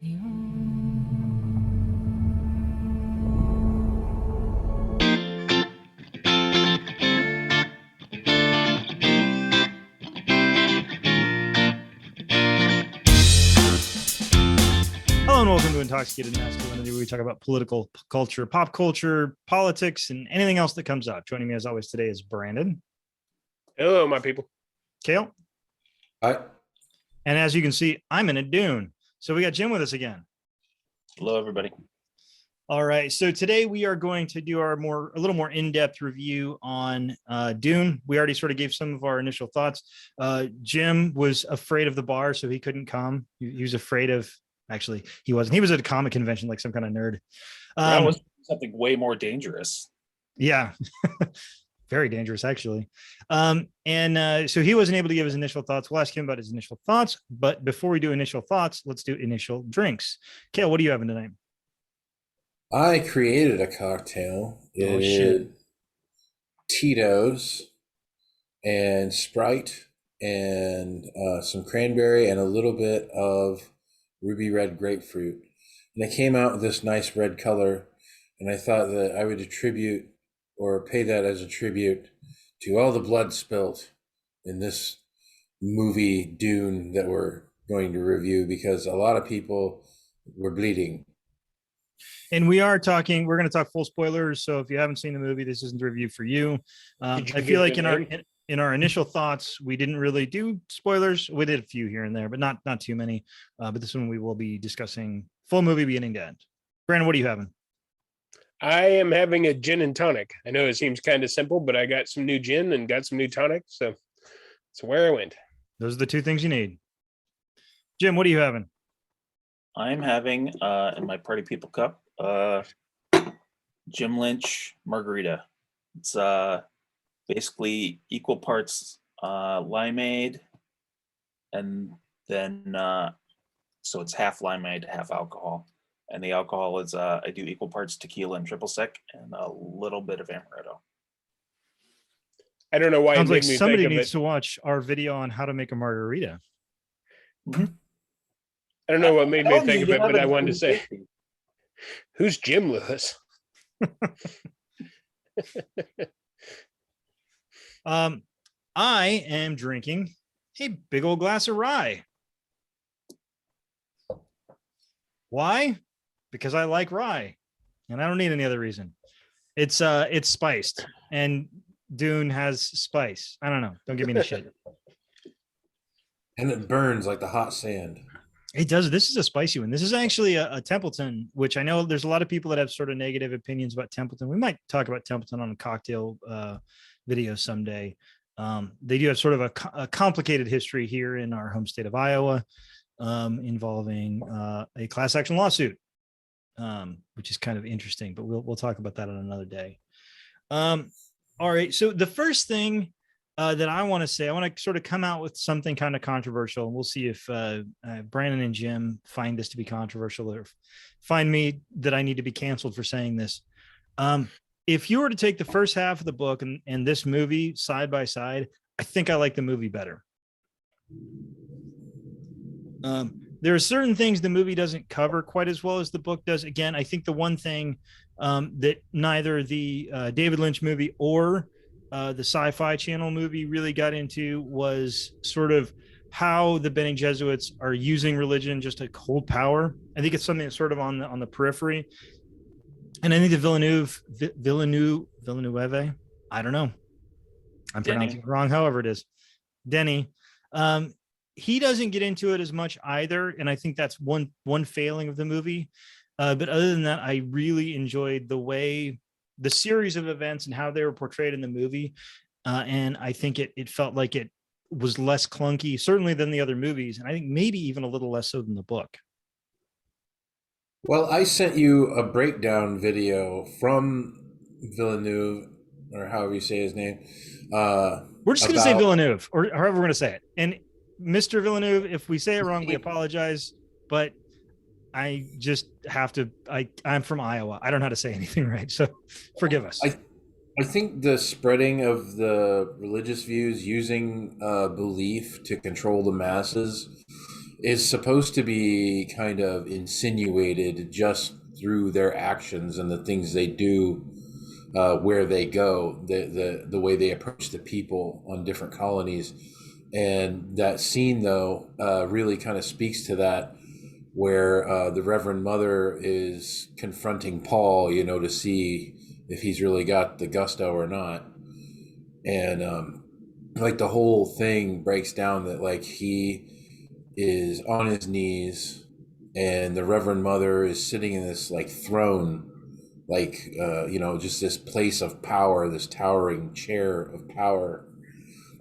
Hello and welcome to Intoxicated Masculinity, where we talk about political culture, pop culture, politics, and anything else that comes up. Joining me as always today is Brandon. Hello, my people. Kale. Hi. And as you can see, I'm in a Dune. So we got Jim with us again. Hello, everybody. All right. So today we are going to do a little more in-depth review on Dune. We already sort of gave some of our initial thoughts. Jim was afraid of the bar, so he couldn't come. He was afraid of. Actually, he wasn't. He was at a comic convention like some kind of nerd. That was something way more dangerous. Yeah, very dangerous, actually. So he wasn't able to give his initial thoughts. We'll ask him about his initial thoughts. But before we do initial thoughts, let's do initial drinks. Kale, what are you having tonight? I created a cocktail. Shit. Tito's and Sprite and some cranberry and a little bit of ruby red grapefruit. And it came out with this nice red color. And I thought that I would attribute or pay that as a tribute to all the blood spilt in this movie Dune that we're going to review, because a lot of people were bleeding. And we're going to talk full spoilers. So if you haven't seen the movie, this isn't the review for you. I feel like in our initial thoughts, we didn't really do spoilers. We did a few here and there, but not too many. But this one we will be discussing full movie beginning to end. Brandon, what are you having? I am having a gin and tonic. I know it seems kind of simple, but I got some new gin and got some new tonic. So that's where I went. Those are the two things you need. Jim, what are you having? I'm having in my party people cup Jim Lynch margarita. It's basically equal parts limeade, and then so it's half limeade, half alcohol. And the alcohol is I do equal parts tequila and triple sec and a little bit of amaretto. I don't know why. Sounds like somebody needs to watch our video on how to make a margarita. Mm-hmm. I don't know what made me think of it, but I wanted to say, who's Jim Lewis? I am drinking a big old glass of rye. Why? Because I like rye, and I don't need any other reason. It's spiced, and Dune has spice. I don't know. Don't give me any shit. And it burns like the hot sand. It does. This is a spicy one. This is actually a Templeton, which I know there's a lot of people that have sort of negative opinions about Templeton. We might talk about Templeton on a cocktail video someday. They do have sort of a complicated history here in our home state of Iowa, involving a class action lawsuit, which is kind of interesting, but we'll talk about that on another day. All right. So the first thing that I want to say, I want to sort of come out with something kind of controversial, and we'll see if Brandon and Jim find this to be controversial or find me that I need to be canceled for saying this. If you were to take the first half of the book and this movie side by side, I think I like the movie better. There are certain things the movie doesn't cover quite as well as the book does. Again, I think the one thing that neither the David Lynch movie or the Sci-Fi Channel movie really got into was sort of how the Bene Gesserit are using religion just to hold power. I think it's something that's sort of on the periphery. And I think the Villeneuve, I don't know. I'm pronouncing it wrong, however it is. Denny. He doesn't get into it as much either, and I think that's one failing of the movie. But other than that, I really enjoyed the series of events and how they were portrayed in the movie. And I think it felt like it was less clunky, certainly than the other movies, and I think maybe even a little less so than the book. Well, I sent you a breakdown video from Villeneuve, or however you say his name. We're just going to say Villeneuve, or however we're going to say it. And Mr. Villeneuve, if we say it wrong, we apologize. But I just have to. I'm from Iowa. I don't know how to say anything right, so forgive us. I think the spreading of the religious views using belief to control the masses is supposed to be kind of insinuated just through their actions and the things they do, where they go, the way they approach the people on different colonies. And that scene, though, really kind of speaks to that, where the Reverend Mother is confronting Paul, to see if he's really got the gusto or not. And like the whole thing breaks down that like he is on his knees and the Reverend Mother is sitting in this like throne, like just this place of power, this towering chair of power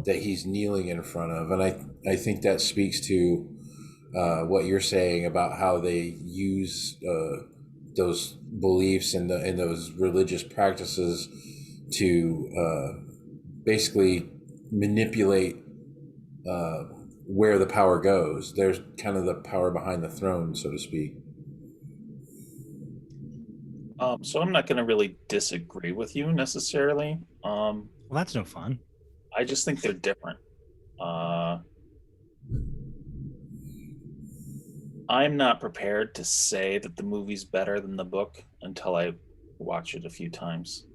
that he's kneeling in front of. And I think that speaks to what you're saying about how they use those beliefs and those religious practices to basically manipulate where the power goes. There's kind of the power behind the throne, so to speak. So I'm not going to really disagree with you necessarily. Well, that's no fun. I just think they're different. I'm not prepared to say that the movie's better than the book until I watch it a few times,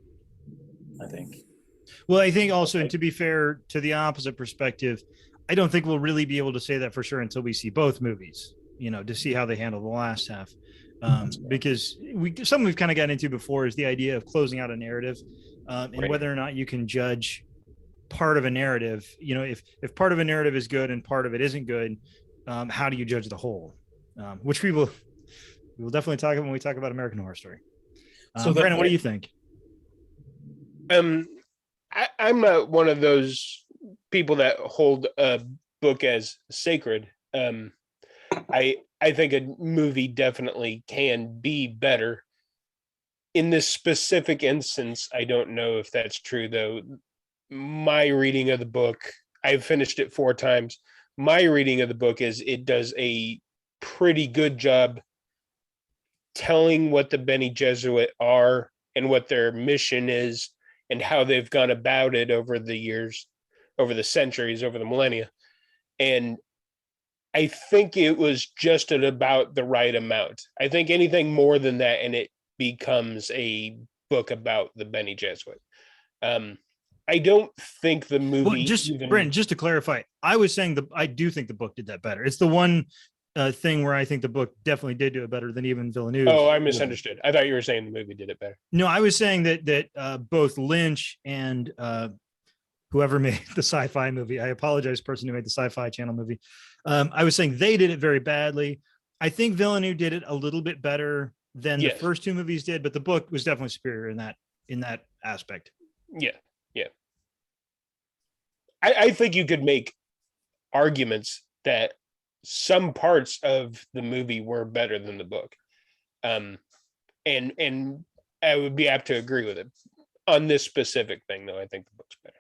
I think. Well, I think also, and to be fair to the opposite perspective, I don't think we'll really be able to say that for sure until we see both movies, to see how they handle the last half. Because something we've kind of gotten into before is the idea of closing out a narrative, and Right. whether or not you can judge part of a narrative. If part of a narrative is good and part of it isn't good, how do you judge the whole? Which we will definitely talk about when we talk about American Horror Story. So Brandon, what do you think? I'm not one of those people that hold a book as sacred. I think a movie definitely can be better. In this specific instance, I don't know if that's true, though. My reading of the book, I've finished it 4 times. My reading of the book is it does a pretty good job telling what the Bene Gesserit are and what their mission is and how they've gone about it over the years, over the centuries, over the millennia. And I think it was just at about the right amount. I think anything more than that, and it becomes a book about the Bene Gesserit. I don't think the movie. Well, Brandon, just to clarify, I was saying I do think the book did that better. It's the one thing where I think the book definitely did do it better than even Villeneuve. Oh, I misunderstood. I thought you were saying the movie did it better. No, I was saying that both Lynch and whoever made the sci-fi movie, I apologize, person who made the Sci-Fi Channel movie, I was saying they did it very badly. I think Villeneuve did it a little bit better than the first 2 movies did, but the book was definitely superior in that aspect. Yeah. I think you could make arguments that some parts of the movie were better than the book. And I would be apt to agree with it. On this specific thing, though, I think the book's better.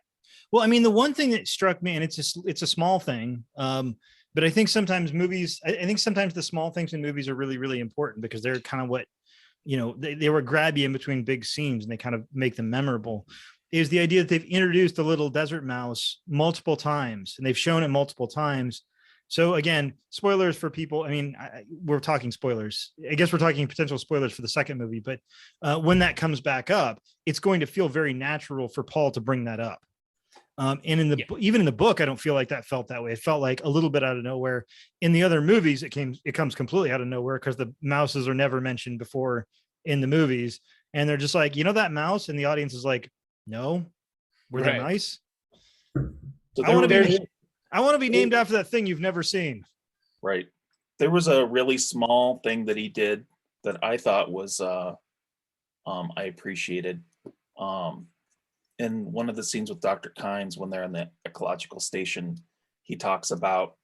Well, I mean, the one thing that struck me, and it's a small thing, but I think sometimes the small things in movies are really, really important because they're kind of what, they were grab you in between big scenes and they kind of make them memorable, is the idea that they've introduced the little desert mouse multiple times and they've shown it multiple times. So again, spoilers for people. I mean, we're talking spoilers. I guess we're talking potential spoilers for the second movie, but when that comes back up, it's going to feel very natural for Paul to bring that up. And even in the book, I don't feel like that felt that way. It felt like a little bit out of nowhere. In the other movies, it comes completely out of nowhere because the mouses are never mentioned before in the movies, and they're just like, that mouse, and the audience is like, no, were they nice? So I want to be named after that thing you've never seen. Right. There was a really small thing that he did that I thought was I appreciated. In one of the scenes with Dr. Kynes, when they're in the ecological station, he talks about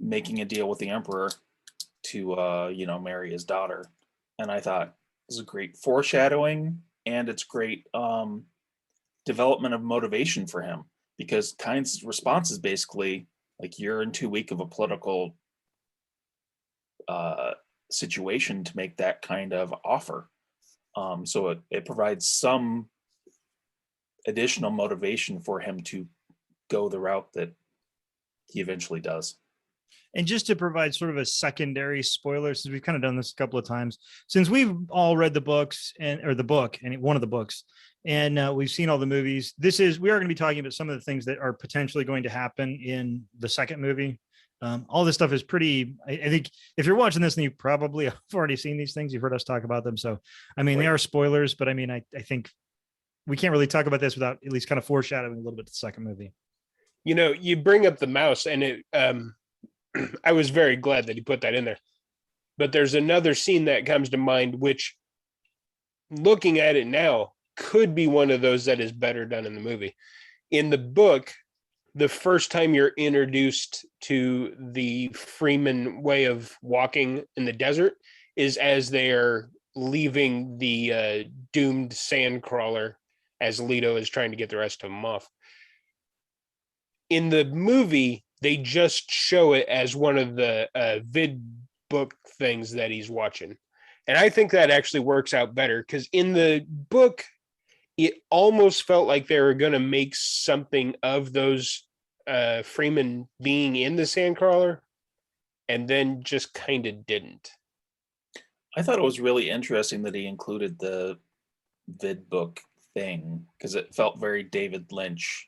making a deal with the emperor to marry his daughter. And I thought this is great foreshadowing, and it's great development of motivation for him, because Kynes' response is basically like, you're in too weak of a political situation to make that kind of offer. So it provides some additional motivation for him to go the route that he eventually does. And just to provide sort of a secondary spoiler, since we've kind of done this a couple of times, since we've all read the books or the book and one of the books, and we've seen all the movies, we are going to be talking about some of the things that are potentially going to happen in the second movie. All this stuff is pretty, I think if you're watching this and you probably have already seen these things, you've heard us talk about them. So, I mean, they are spoilers, but I mean, I think we can't really talk about this without at least kind of foreshadowing a little bit to the second movie. You know, you bring up the mouse, and it I was very glad that he put that in there. But there's another scene that comes to mind, which, looking at it now, could be one of those that is better done in the movie. In the book, the first time you're introduced to the Freeman way of walking in the desert is as they are leaving the doomed sandcrawler, as Leto is trying to get the rest of them off. In the movie, they just show it as one of the vid book things that he's watching. And I think that actually works out better, because in the book, it almost felt like they were going to make something of those Freeman being in the sandcrawler, and then just kind of didn't. I thought it was really interesting that he included the vid book thing, because it felt very David Lynch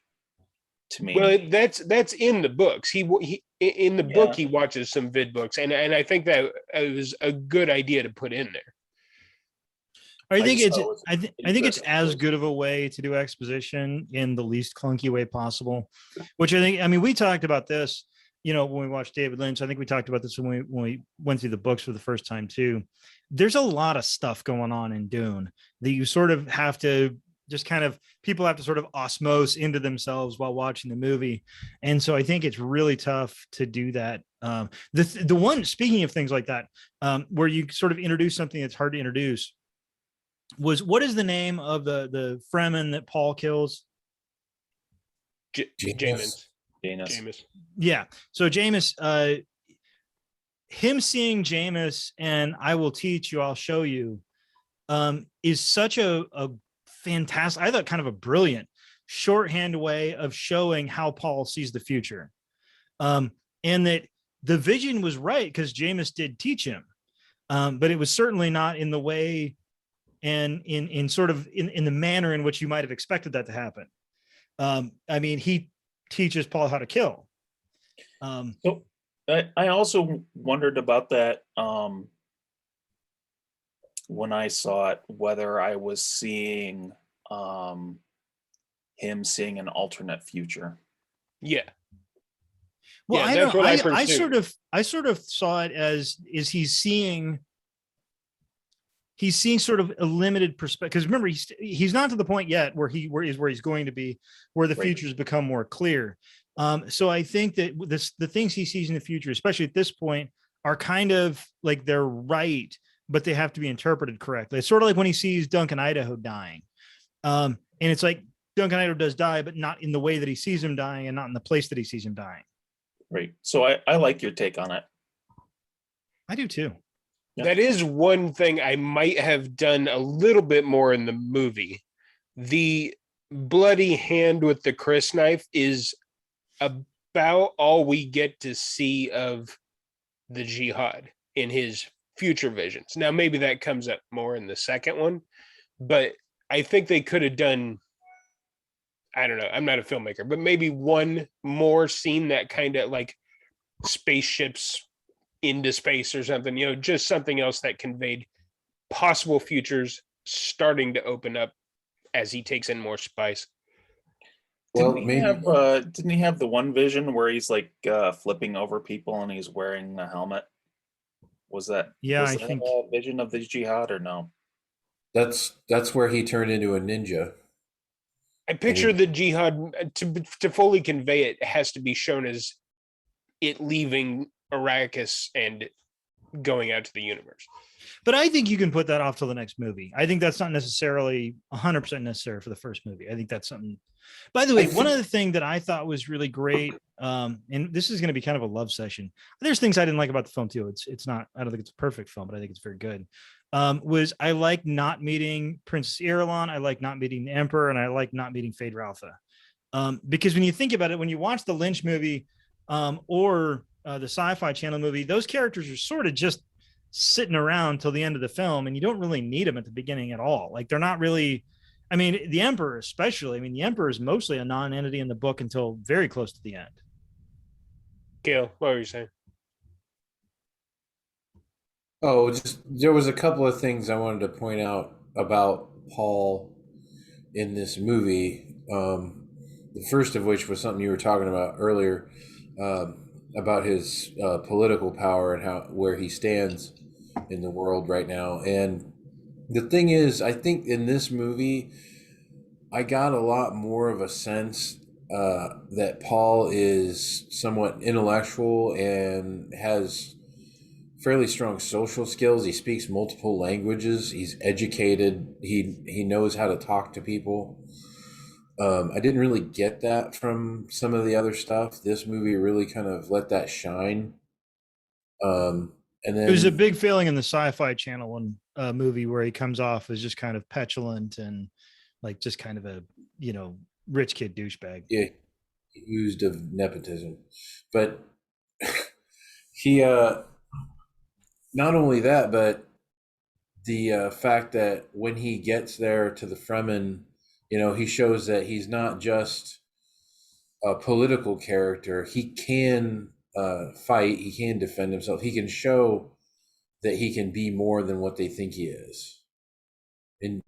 to me. Well, that's in the books. He in the book he watches some vid books, and I think that it was a good idea to put in there. I think it's as good of a way to do exposition in the least clunky way possible, which I mean, we talked about this, you know, when we watched David Lynch. I think we talked about this when we went through the books for the first time too. There's a lot of stuff going on in Dune that you sort of have to just kind of, people have to sort of osmose into themselves while watching the movie. And so I think it's really tough to do that. The one, speaking of things like that, where you sort of introduce something that's hard to introduce, was, what is the name of the Fremen that Paul kills? Jamis. Yeah. So Jamis, him seeing Jamis and I will teach you, I'll show you, is such a fantastic, I thought kind of a brilliant shorthand way of showing how Paul sees the future. And that the vision was right because Jamis did teach him. But it was certainly not in the way and in sort of in the manner in which you might have expected that to happen. I mean, he teaches Paul how to kill. So I also wondered about that when I saw it, whether I was seeing him seeing an alternate future. Yeah. Well, yeah, I don't know. I sort of saw it as he's seeing sort of a limited perspective, because remember, he's not to the point yet where he's going to be, where the futures become more clear. So I think that the things he sees in the future, especially at this point, are kind of like they're right, but they have to be interpreted correctly. It's sort of like when he sees Duncan Idaho dying. And it's like Duncan Idaho does die, but not in the way that he sees him dying and not in the place that he sees him dying. Right. So I like your take on it. I do too. Yeah. That is one thing I might have done a little bit more in the movie. The bloody hand with the Chris knife is about all we get to see of the jihad in his future visions. Now, maybe that comes up more in the second one, but I think they could have done, I don't know, I'm not a filmmaker, but maybe one more scene that kind of like spaceships into space or something, you know, just something else that conveyed possible futures starting to open up as he takes in more spice. Well, didn't he have the one vision where he's like flipping over people and he's wearing a helmet? Was that I think a vision of the jihad or no? That's where he turned into a ninja. I picture the jihad to fully convey it has to be shown as it leaving Arrakis and going out to the universe. But I think you can put that off till the next movie. I think that's not necessarily 100% necessary for the first movie. I think that's something. By the way, one other thing that I thought was really great, and this is going to be kind of a love session. There's things I didn't like about the film too. It's not, I don't think it's a perfect film, but I think it's very good. Was I like not meeting Princess Irulan, I like not meeting the Emperor, and I like not meeting Fade Ralpha. Because when you think about it, when you watch the Lynch movie, or the Sci-Fi Channel movie, those characters are sort of just sitting around till the end of the film, and you don't really need them at the beginning at all. Like they're not really. I mean, the Emperor especially. I mean, the Emperor is mostly a non-entity in the book until very close to the end. Gail, what were you saying? Oh, just there was a couple of things I wanted to point out about Paul in this movie. The first of which was something you were talking about earlier, about his political power and how where he stands in the world right now. And the thing is, I think in this movie, I got a lot more of a sense that Paul is somewhat intellectual and has fairly strong social skills. He speaks multiple languages. He's educated. He knows how to talk to people. I didn't really get that from some of the other stuff. This movie really kind of let that shine. And It was a then big failing in the Sci-Fi Channel one movie where he comes off as just kind of petulant and like just kind of a rich kid douchebag. yeah, used of nepotism, but he not only that, but the fact that when he gets there to the Fremen, he shows that he's not just a political character. He can fight. He can defend himself. He can show that he can be more than what they think he is, and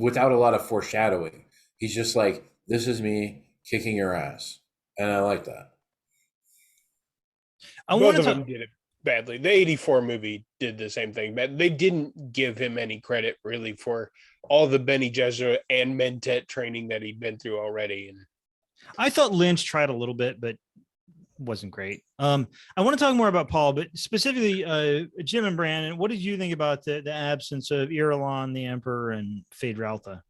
without a lot of foreshadowing. He's just like, "This is me kicking your ass," and I like that. I Both want of to them did it badly. The 84 movie did the same thing, but they didn't give him any credit really for all the Bene Gesserit and Mentet training that he'd been through already. And I thought Lynch tried a little bit, but wasn't great. I want to talk more about Paul, but specifically Jim and Brandon, what did you think about the absence of Irulan, the Emperor, and Feyd-Rautha?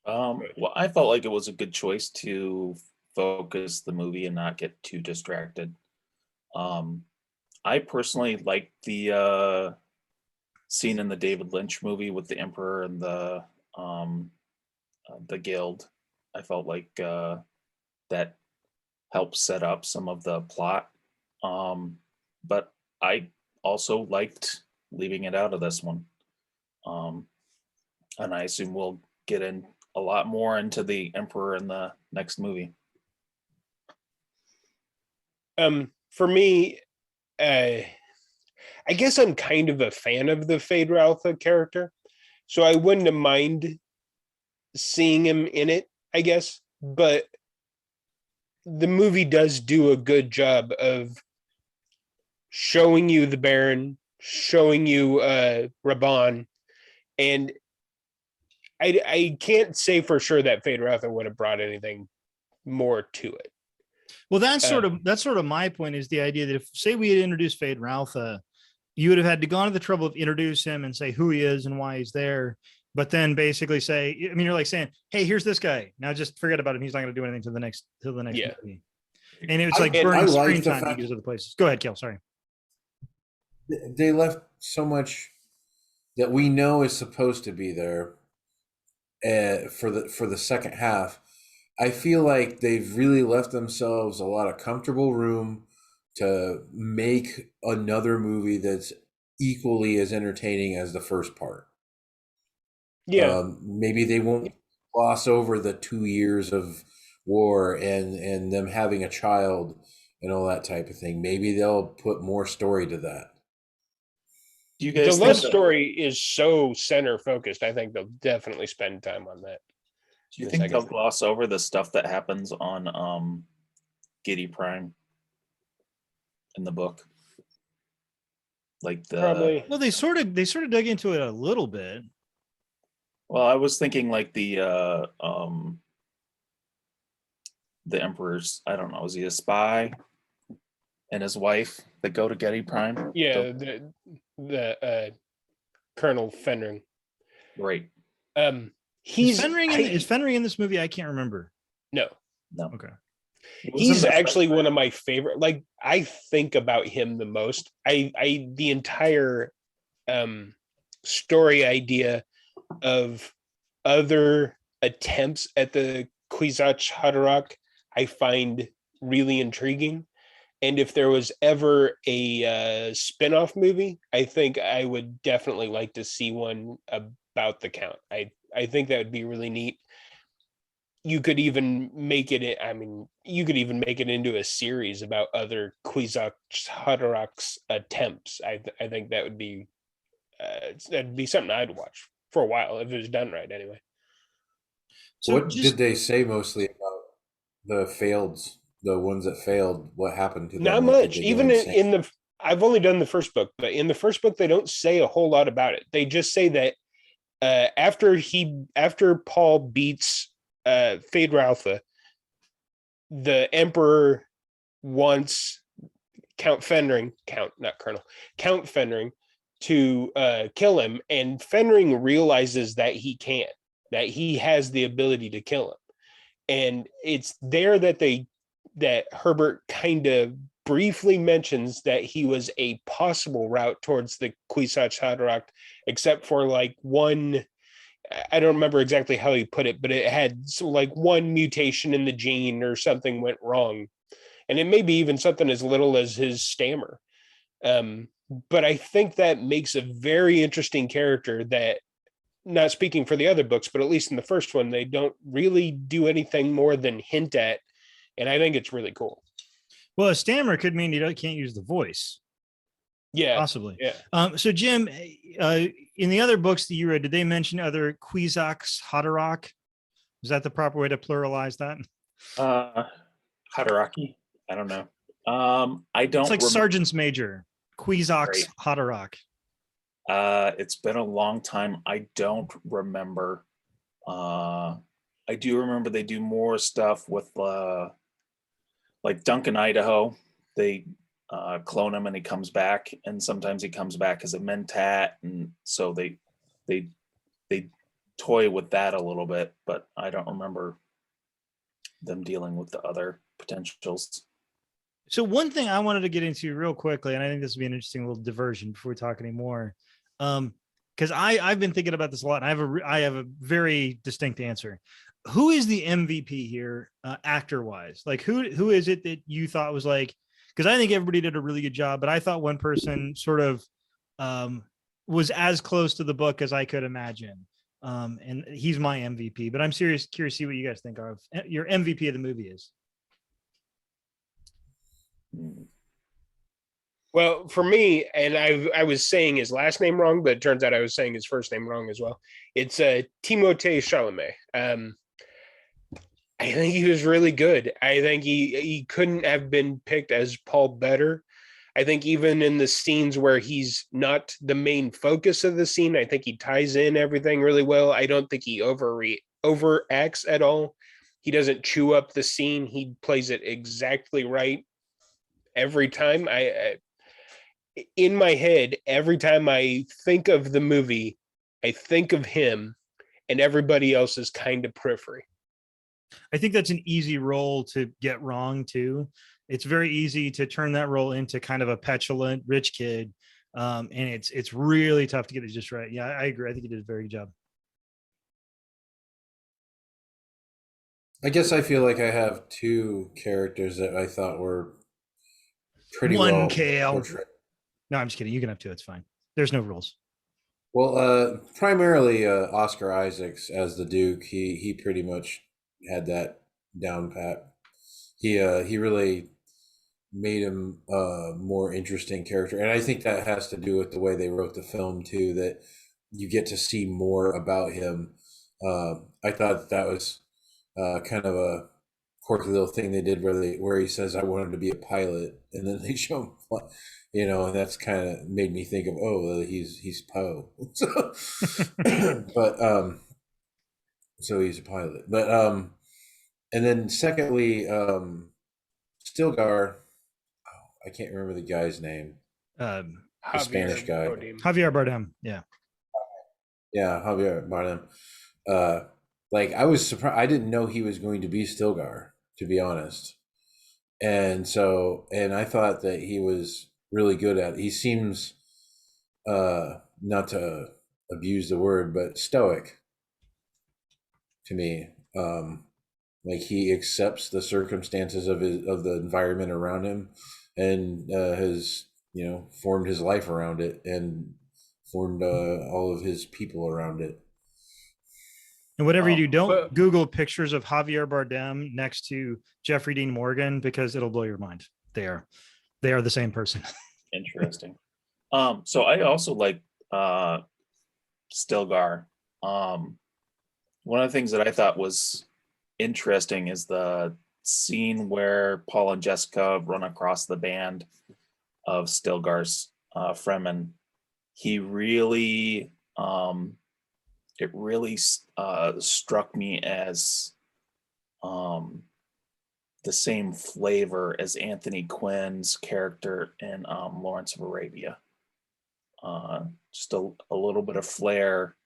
Well, I felt like it was a good choice to focus the movie and not get too distracted. I personally liked the scene in the David Lynch movie with the Emperor and the Guild. I felt like that helped set up some of the plot. But I also liked leaving it out of this one. And I assume we'll get in a lot more into the Emperor in the next movie. For me, I guess I'm kind of a fan of the Feyd-Rautha character, so I wouldn't have mind seeing him in it, I guess. But the movie does do a good job of showing you the Baron, showing you Raban, and I can't say for sure that Feyd-Rautha would have brought anything more to it. Well, that's sort of my point, is the idea that if, say, we had introduced Feyd-Rautha, you would have had to go to the trouble of introduce him and say who he is and why he's there, but then basically say, I mean, you're like saying, hey, here's this guy. Now just forget about him. He's not going to do anything to the next movie. And it's like burning screen time because of the places. Go ahead, Kel. Sorry. They left so much that we know is supposed to be there for the second half. I feel like they've really left themselves a lot of comfortable room to make another movie that's equally as entertaining as the first part. Yeah. Maybe they won't gloss over the 2 years of war and them having a child and all that type of thing. Maybe they'll put more story to that. Do you guys the love story is so center focused. I think they'll definitely spend time on that. Do you think they'll gloss over the stuff that happens on Giddy Prime in the book? Like Probably. Well, they sort of dug into it a little bit. Well, I was thinking like the Emperor's, I don't know, is he a spy? And his wife that go to Giddy Prime? Yeah, the Colonel Fenring. Right. Is Fenring in this movie? I can't remember. No. Okay. He's actually one of my favorite. Like, I think about him the most. The entire story idea of other attempts at the Kwisatz Haderach, I find really intriguing. And if there was ever a spin-off movie, I think I would definitely like to see one about the Count. I think that would be really neat. You could even make it, I mean, you could even make it into a series about other Kwisatz Haderach's attempts. I think that'd be something I'd watch for a while if it was done right anyway. So What just did they say mostly about the ones that failed? What happened to Not them? Like, did much. they go Even insane? in the, I've only done the first book, but in the first book, they don't say a whole lot about it. They just say that after Paul beats Fade Ralpha, the Emperor wants Count Fendring, Count, not Colonel, Count Fendring to kill him, and Fendring realizes that that he has the ability to kill him, and it's there that Herbert kind of briefly mentions that he was a possible route towards the Kwisatz Haderach, except for like one. I don't remember exactly how he put it, but it had like one mutation in the gene or something went wrong, and it may be even something as little as his stammer. Um, but I think that makes a very interesting character that, not speaking for the other books, but at least in the first one, they don't really do anything more than hint at. And I think it's really cool. well, a stammer could mean can't use the voice, Yeah. possibly. Yeah. So Jim, in the other books that you read, did they mention other Kwisatz Haderach? Is that the proper way to pluralize that? Hadaraki. I don't know. I don't It's like remember. sergeants major, Kwisatz Right. Haderach. It's been a long time. I don't remember. I do remember they do more stuff with like Duncan, Idaho. They clone him and he comes back, and sometimes he comes back as a mentat, and so they they toy with that a little bit, but I don't remember them dealing with the other potentials. So one thing I wanted to get into real quickly, and I think this would be an interesting little diversion before we talk anymore, because I've been thinking about this a lot, and I have a very distinct answer. Who is the MVP here, actor wise? Like who is it that you thought was like? Because I think everybody did a really good job, but I thought one person sort of was as close to the book as I could imagine. And he's my MVP. But I'm curious to see what you guys think of your MVP of the movie is. Well, for me, and I was saying his last name wrong, but it turns out I was saying his first name wrong as well. It's Timothée Chalamet. I think he was really good. I think he couldn't have been picked as Paul better. I think even in the scenes where he's not the main focus of the scene, I think he ties in everything really well. I don't think he overacts at all. He doesn't chew up the scene. He plays it exactly right every time. In my head, every time I think of the movie, I think of him, and everybody else is kind of periphery. I think that's an easy role to get wrong too. It's very easy to turn that role into kind of a petulant rich kid, and it's really tough to get it just right. Yeah, I agree. I think he did a very good job. I guess I feel like I have two characters that I thought were pretty One well Kale. portrayed. No, I'm just kidding. You can have two. It's fine. There's no rules. Well, primarily Oscar Isaacs as the Duke. He pretty much had that down pat. He really made him a more interesting character, and I think that has to do with the way they wrote the film too. That you get to see more about him. I thought that was kind of a quirky little thing they did where he says, "I wanted to be a pilot," and then they show him, and that's kind of made me think of, he's Poe. So, but so he's a pilot, but and then secondly, Stilgar. I can't remember the guy's name. The Spanish guy. Javier Bardem. Yeah. Yeah, Javier Bardem. Like I was surprised. I didn't know he was going to be Stilgar, to be honest. And I thought that he was really good at it. He seems, not to abuse the word, but stoic to me. Like he accepts the circumstances of the environment around him, and has formed his life around it, and formed all of his people around it. And whatever you do, don't But Google pictures of Javier Bardem next to Jeffrey Dean Morgan, because it'll blow your mind. They are the same person. Interesting. So I also like Stilgar. One of the things that I thought was interesting is the scene where Paul and Jessica run across the band of Stilgar's Fremen. He really, it really struck me as the same flavor as Anthony Quinn's character in Lawrence of Arabia. Just a little bit of flair.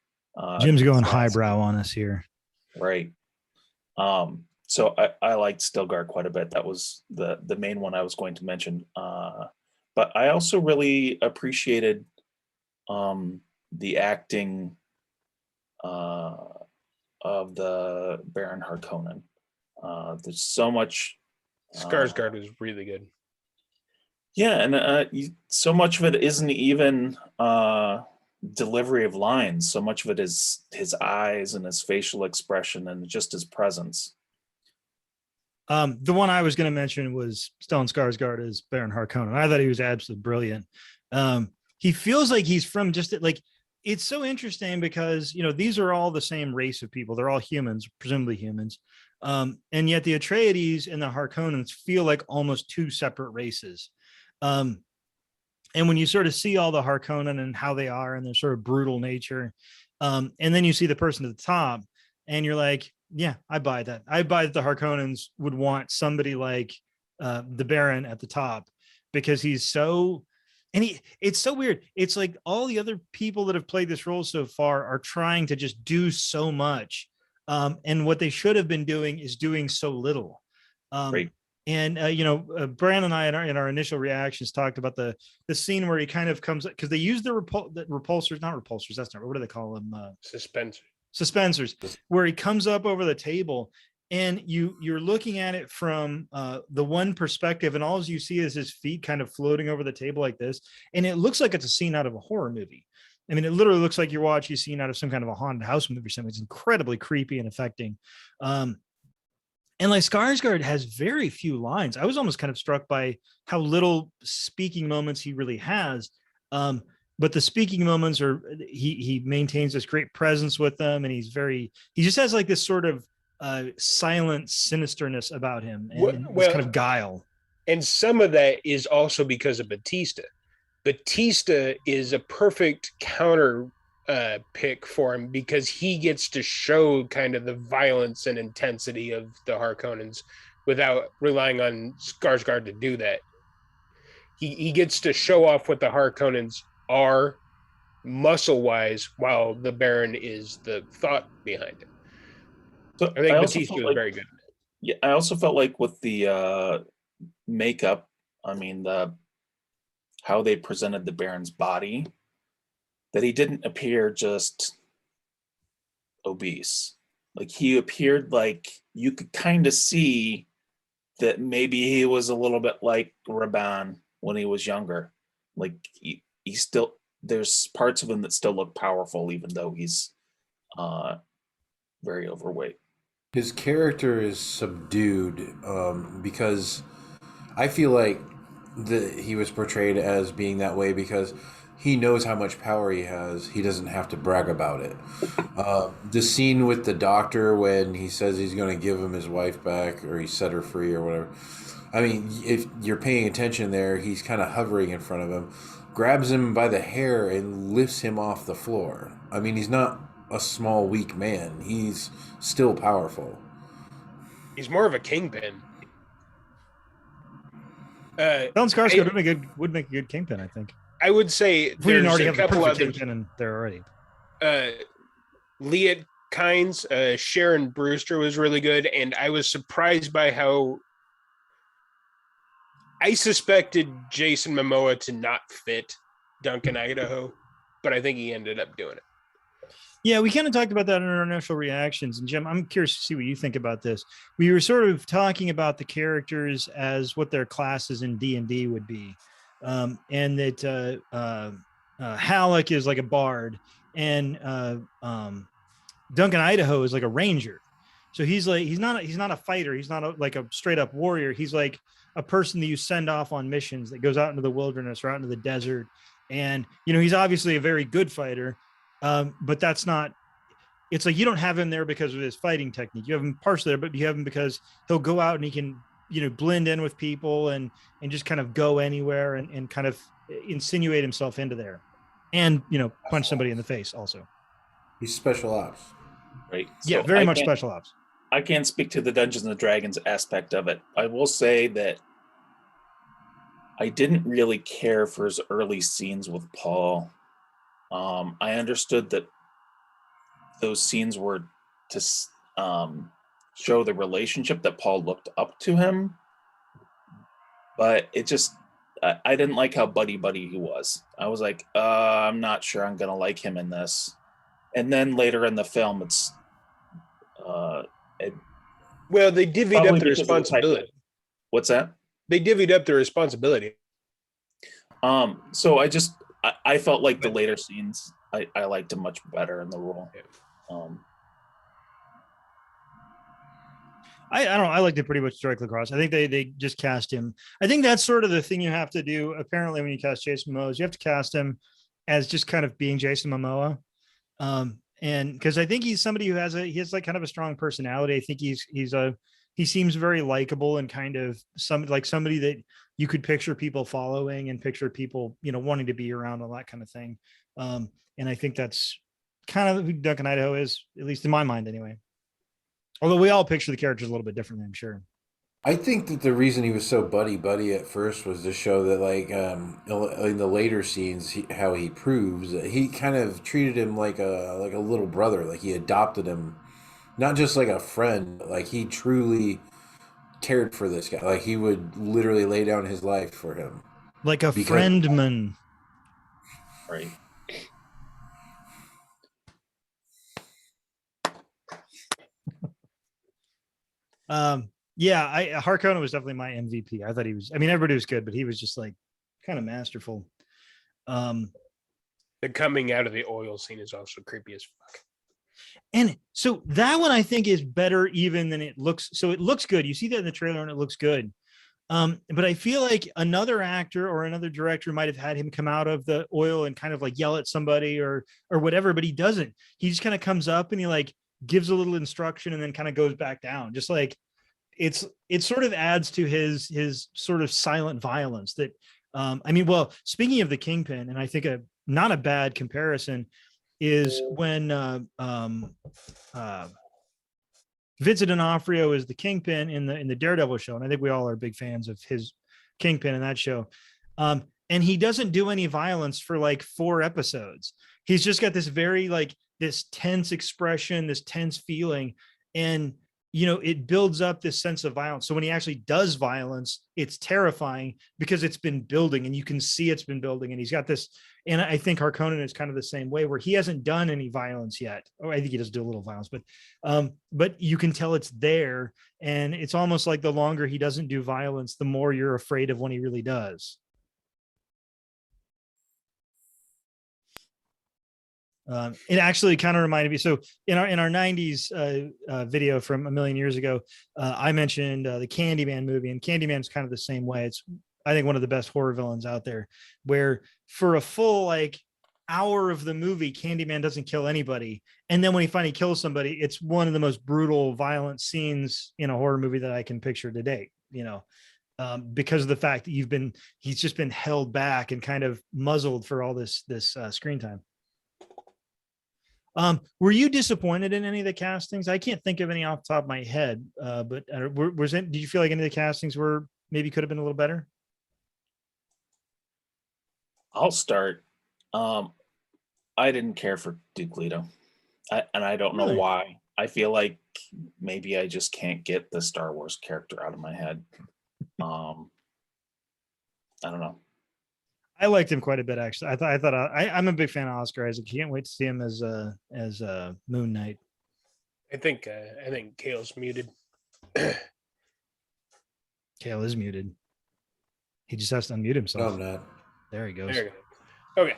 Jim's going highbrow on us here. Right. So I liked Stilgar quite a bit. That was the main one I was going to mention. But I also really appreciated the acting of the Baron Harkonnen. There's so much. Skarsgard was really good. Yeah, and so much of it isn't even delivery of lines. So much of it is his eyes and his facial expression and just his presence. The one I was going to mention was Stellan Skarsgård as Baron Harkonnen. I thought he was absolutely brilliant. He feels like he's from just like, it's so interesting because, these are all the same race of people. They're all humans, presumably humans. And yet the Atreides and the Harkonnens feel like almost two separate races. And when you sort of see all the Harkonnen and how they are and their sort of brutal nature, and then you see the person at the top and you're like, yeah, I buy that. I buy that the Harkonnens would want somebody like the Baron at the top, because he's so, and it's so weird. It's like all the other people that have played this role so far are trying to just do so much. And what they should have been doing is doing so little. Right. And Brandon and I in our initial reactions talked about the scene where he kind of comes, because they use the repulsors, not repulsors. That's not, what do they call them? Suspensors, where he comes up over the table, and you're looking at it from the one perspective, and all you see is his feet kind of floating over the table like this, and it looks like it's a scene out of a horror movie. I mean, it literally looks like you're watching a scene out of some kind of a haunted house movie or something. It's incredibly creepy and affecting. And like Skarsgård has very few lines. I was almost kind of struck by how little speaking moments he really has. But the speaking moments are, he maintains this great presence with them, and he just has like this sort of silent sinisterness about him, and this kind of guile. And some of that is also because of Batista. Batista is a perfect counter pick for him, because he gets to show kind of the violence and intensity of the Harkonnens without relying on Skarsgård to do that. He gets to show off what the Harkonnens are muscle-wise, while the Baron is the thought behind it. So I think Batista was very good. Yeah, I also felt like with the makeup, I mean, how they presented the Baron's body, that he didn't appear just obese. Like, he appeared like you could kind of see that maybe he was a little bit like Raban when he was younger. Like he still, there's parts of him that still look powerful, even though he's very overweight. His character is subdued, because I feel like he was portrayed as being that way because he knows how much power he has. He doesn't have to brag about it. The scene with the doctor when he says he's going to give him his wife back, or he set her free or whatever. I mean, if you're paying attention there, he's kind of hovering in front of him, grabs him by the hair and lifts him off the floor. I mean, he's not a small, weak man. He's still powerful. He's more of a kingpin. Stellan Skarsgård would make a good kingpin, I think. I would say If we didn't already there's have a couple the perfect other kingpin in there already. Leah Kynes, Sharon Brewster was really good, and I was surprised by how I suspected Jason Momoa to not fit Duncan Idaho, but I think he ended up doing it. Yeah, we kind of talked about that in our initial reactions. And Jim, I'm curious to see what you think about this. We were sort of talking about the characters as what their classes in D&D would be, and that Halleck is like a bard, and Duncan Idaho is like a ranger. So he's not a fighter. He's not like a straight up warrior. He's like a person that you send off on missions that goes out into the wilderness or out into the desert. And he's obviously a very good fighter, but that's not. It's like you don't have him there because of his fighting technique. You have him partially there, but you have him because he'll go out and he can blend in with people and just kind of go anywhere and kind of insinuate himself into there, and punch somebody in the face also. He's special ops. Right. Yeah, So very much special ops. I can't speak to the Dungeons and Dragons aspect of it. I will say that I didn't really care for his early scenes with Paul. I understood that those scenes were to show the relationship that Paul looked up to him, but it just I didn't like how buddy he was. I was like, I'm not sure I'm gonna like him in this. And then later in the film, it's Well, they divvied probably up the because of the type- responsibility. What's that? They divvied up the responsibility. So I felt like the later scenes I liked him much better in the role. I don't know. I liked it pretty much directly across. I think they just cast him. I think that's sort of the thing you have to do. Apparently, when you cast Jason Momoa, is you have to cast him as just kind of being Jason Momoa. And because I think he's somebody who he has like kind of a strong personality. I think he seems very likable and kind of somebody that you could picture people following and picture people wanting to be around, all that kind of thing. And I think that's kind of who Duncan Idaho is, at least in my mind, anyway. Although we all picture the characters a little bit differently, I'm sure. I think that the reason he was so buddy at first was to show that, like, in the later scenes, how he proves that he kind of treated him like a little brother, like he adopted him, not just like a friend, like he truly cared for this guy, like he would literally lay down his life for him, Like a because friendman. Right. Yeah, Harcona was definitely my MVP. I thought he was. I mean, everybody was good, but he was just like kind of masterful. The coming out of the oil scene is also creepy as fuck. And so that one I think is better even than it looks. So it looks good. You see that in the trailer and it looks good. But I feel like another actor or another director might have had him come out of the oil and kind of like yell at somebody or whatever, but he doesn't. He just kind of comes up and he like gives a little instruction and then kind of goes back down. Just like it sort of adds to his sort of silent violence that I mean, well, speaking of the Kingpin, and I think not a bad comparison is when Vincent D'Onofrio is the Kingpin in the Daredevil show, and I think we all are big fans of his Kingpin in that show. And he doesn't do any violence for like 4 episodes. He's just got this very like this tense expression, this tense feeling, and it builds up this sense of violence. So when he actually does violence, it's terrifying because it's been building and you can see it's been building. And he's got this, and I think Harkonnen is kind of the same way where he hasn't done any violence yet. Oh, I think he does do a little violence, but you can tell it's there. And it's almost like the longer he doesn't do violence, the more you're afraid of when he really does. It actually kind of reminded me. So in our 90s video from a million years ago, I mentioned the Candyman movie, and Candyman's kind of the same way. It's, I think, one of the best horror villains out there, where for a full like hour of the movie, Candyman doesn't kill anybody. And then when he finally kills somebody, it's one of the most brutal, violent scenes in a horror movie that I can picture to date, because of the fact that he's just been held back and kind of muzzled for all this screen time. Were you disappointed in any of the castings? I can't think of any off the top of my head, but did you feel like any of the castings were maybe could have been a little better? I'll start. I didn't care for Duke Leto, and I don't know why. I feel like maybe I just can't get the Star Wars character out of my head. I don't know. I liked him quite a bit, actually. I'm a big fan of Oscar Isaac. Can't wait to see him as Moon Knight. I think Kale's muted. Kale is muted. He just has to unmute himself. No, I'm not. There he goes. There you go. Okay.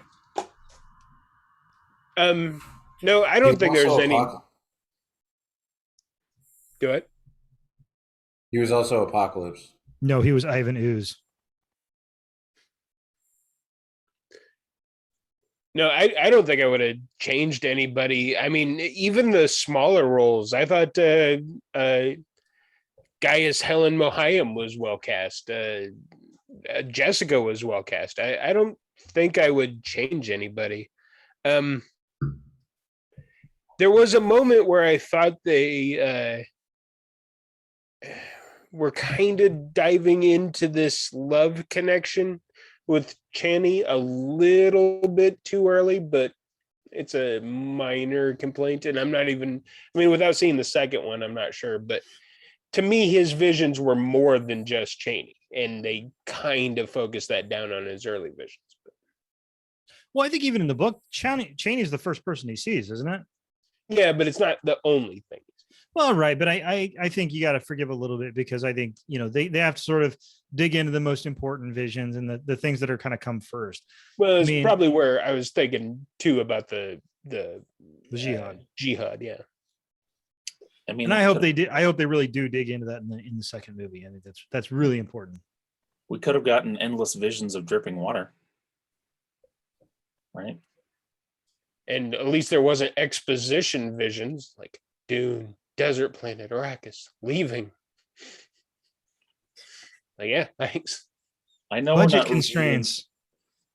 No, I don't think there's any. Go ahead. He was also Apocalypse. No, he was Ivan Ooze. No, I don't think I would have changed anybody. I mean, even the smaller roles, I thought Gaius Helen Mohayim was well cast. Jessica was well cast. I don't think I would change anybody. There was a moment where I thought they were kind of diving into this love connection with Channy a little bit too early, but it's a minor complaint. And I'm not even, I mean, without seeing the second one, I'm not sure. But to me, his visions were more than just Channy. And they kind of focused that down on his early visions. Well, I think even in the book, Chaney is the first person he sees, isn't it? Yeah, but it's not the only thing. Well, right, but I think you got to forgive a little bit, because I think, you know, they have to sort of dig into the most important visions and the things that are kind of come first. Well, it's probably where I was thinking too about the jihad. Jihad, yeah. I mean, and I hope they did. I hope they really do dig into that in the second movie. I think that's really important. We could have gotten endless visions of dripping water, right? And at least there wasn't exposition visions like Dune, desert planet, Arrakis, leaving. Like, yeah, thanks. I know budget constraints.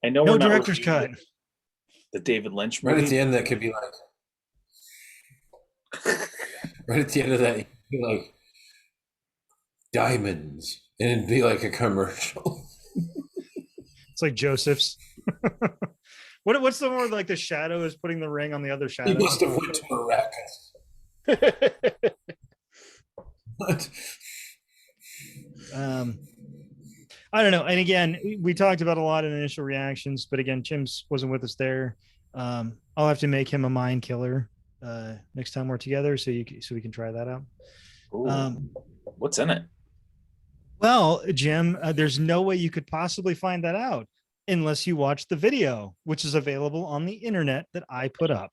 I know no director's cut. The David Lynch movie. Right at the end, that could be like. Right at the end of that, it'd be like diamonds, and it'd be like a commercial. It's like Joseph's. What's the one like the shadow is putting the ring on the other shadow? He must have went to Arrakis. What? I don't know. And again, we talked about a lot in initial reactions, but again, Chimps wasn't with us there. I'll have to make him a Miondkiller next time we're together, so we can try that out. What's in it? Well, Jim, there's no way you could possibly find that out unless you watch the video, which is available on the internet that I put up.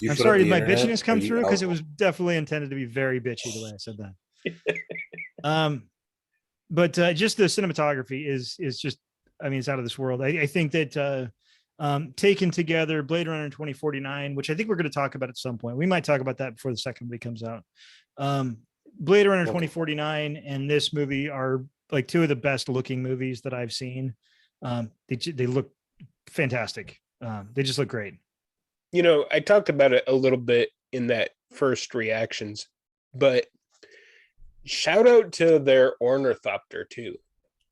I'm sorry, did my bitchiness come through? Because it was definitely intended to be very bitchy the way I said that. But just the cinematography is just, I mean, it's out of this world. I think that taken together, Blade Runner 2049, which I think we're going to talk about at some point. We might talk about that before the second movie comes out. Blade Runner 2049 and this movie are like two of the best looking movies that I've seen. They look fantastic. They just look great. You know, I talked about it a little bit in that first reactions, but shout out to their ornithopter too.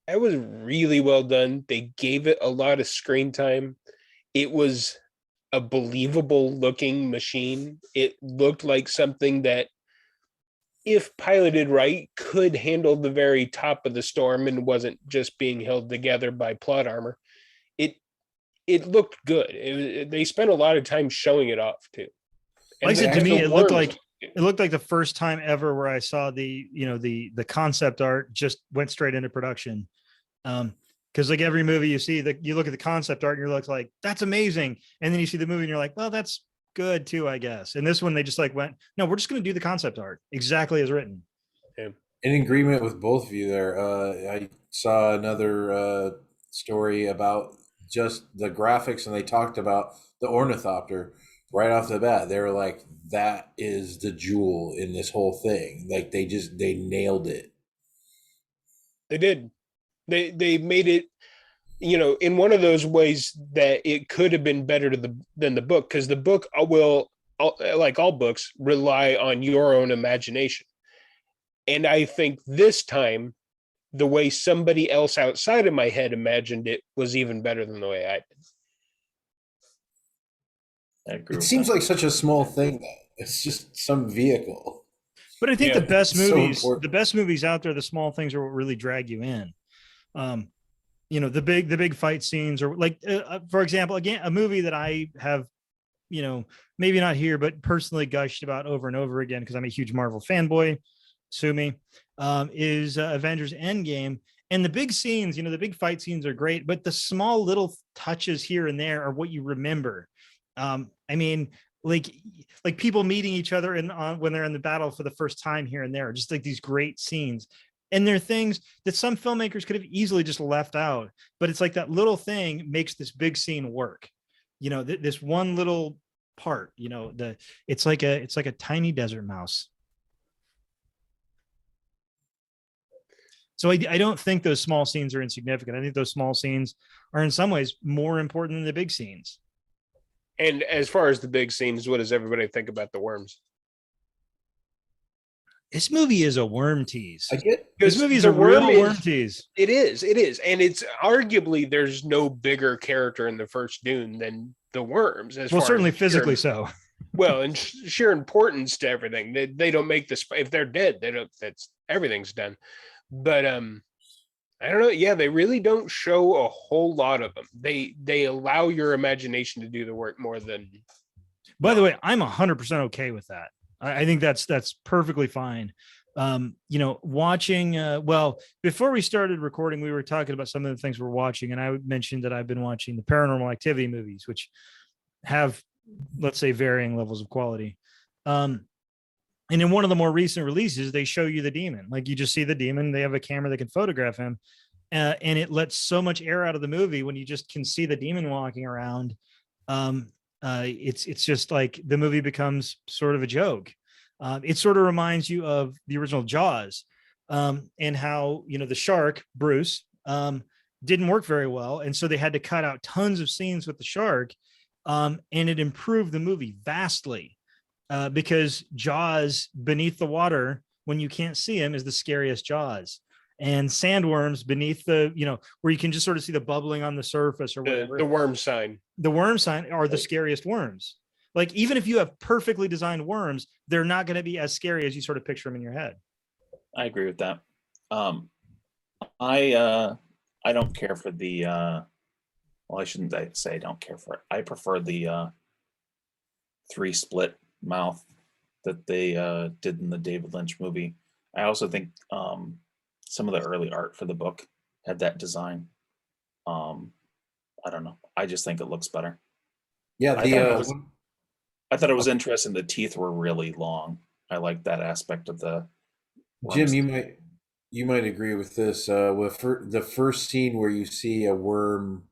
That was really well done. They gave it a lot of screen time. It was a believable looking machine. It looked like something that, if piloted right, could handle the very top of the storm and wasn't just being held together by plot armor. It looked good. They spent a lot of time showing it off too. And like I said, to me, it looked like the first time ever where I saw the concept art just went straight into production. Because like every movie you see, that you look at the concept art and you're like, that's amazing, and then you see the movie and you're like, well, that's good too, I guess. And this one, they just like went, no, we're just going to do the concept art exactly as written. Yeah. In agreement with both of you there. I saw another story about just the graphics, and they talked about the ornithopter right off the bat. They were like, that is the jewel in this whole thing. Like they nailed it. They did. They made it, you know, in one of those ways that it could have been better than the book, because the book will, like all books, rely on your own imagination. And I think this time, the way somebody else outside of my head imagined it was even better than the way I did. It seems like such a small thing, though. It's just some vehicle. But I think the best movies out there, the small things are what really drag you in. the big fight scenes, or like for example, again, a movie that I have, maybe not here, but personally gushed about over and over again because I'm a huge Marvel fanboy. Sue me. Is Avengers Endgame. And the big scenes, the big fight scenes are great, but the small little touches here and there are what you remember. I mean, like people meeting each other when they're in the battle for the first time here and there, just like these great scenes. And they're things that some filmmakers could have easily just left out, but it's like that little thing makes this big scene work. This one little part, it's like a tiny desert mouse. So I don't think those small scenes are insignificant. I think those small scenes are in some ways more important than the big scenes. And as far as the big scenes, what does everybody think about the worms? This movie is a worm tease. I get This movie is a real worm tease. It is. And it's arguably there's no bigger character in the first Dune than the worms. Well, certainly physically so. Well, and sheer importance to everything. They don't make this. If they're dead, they don't. That's everything's done. But I don't know. Yeah, they really don't show a whole lot of them. They allow your imagination to do the work more than. By the way, I'm 100% okay with that. I think that's perfectly fine. Watching. Well, before we started recording, we were talking about some of the things we're watching, and I mentioned that I've been watching the Paranormal Activity movies, which have, let's say, varying levels of quality. And in one of the more recent releases, they show you the demon. Like, you just see the demon. They have a camera that can photograph him. And it lets so much air out of the movie when you just can see the demon walking around. It's just like the movie becomes sort of a joke. It sort of reminds you of the original Jaws, and how, the shark, Bruce, didn't work very well. And so they had to cut out tons of scenes with the shark. And it improved the movie vastly. Because Jaws beneath the water, when you can't see him, is the scariest Jaws. And sandworms beneath where you can just sort of see the bubbling on the surface or whatever. The worm sign. The worm sign are the scariest worms. Like, even if you have perfectly designed worms, they're not going to be as scary as you sort of picture them in your head. I agree with that. I don't care for the. Well, I shouldn't say I don't care for it. I prefer the 3 split mouth that they did in the David Lynch movie. I also think some of the early art for the book had that design. I don't know. I just think it looks better. Yeah, I thought it was interesting. The teeth were really long. I like that aspect of the. Jim, you might agree with this. With the first scene where you see a worm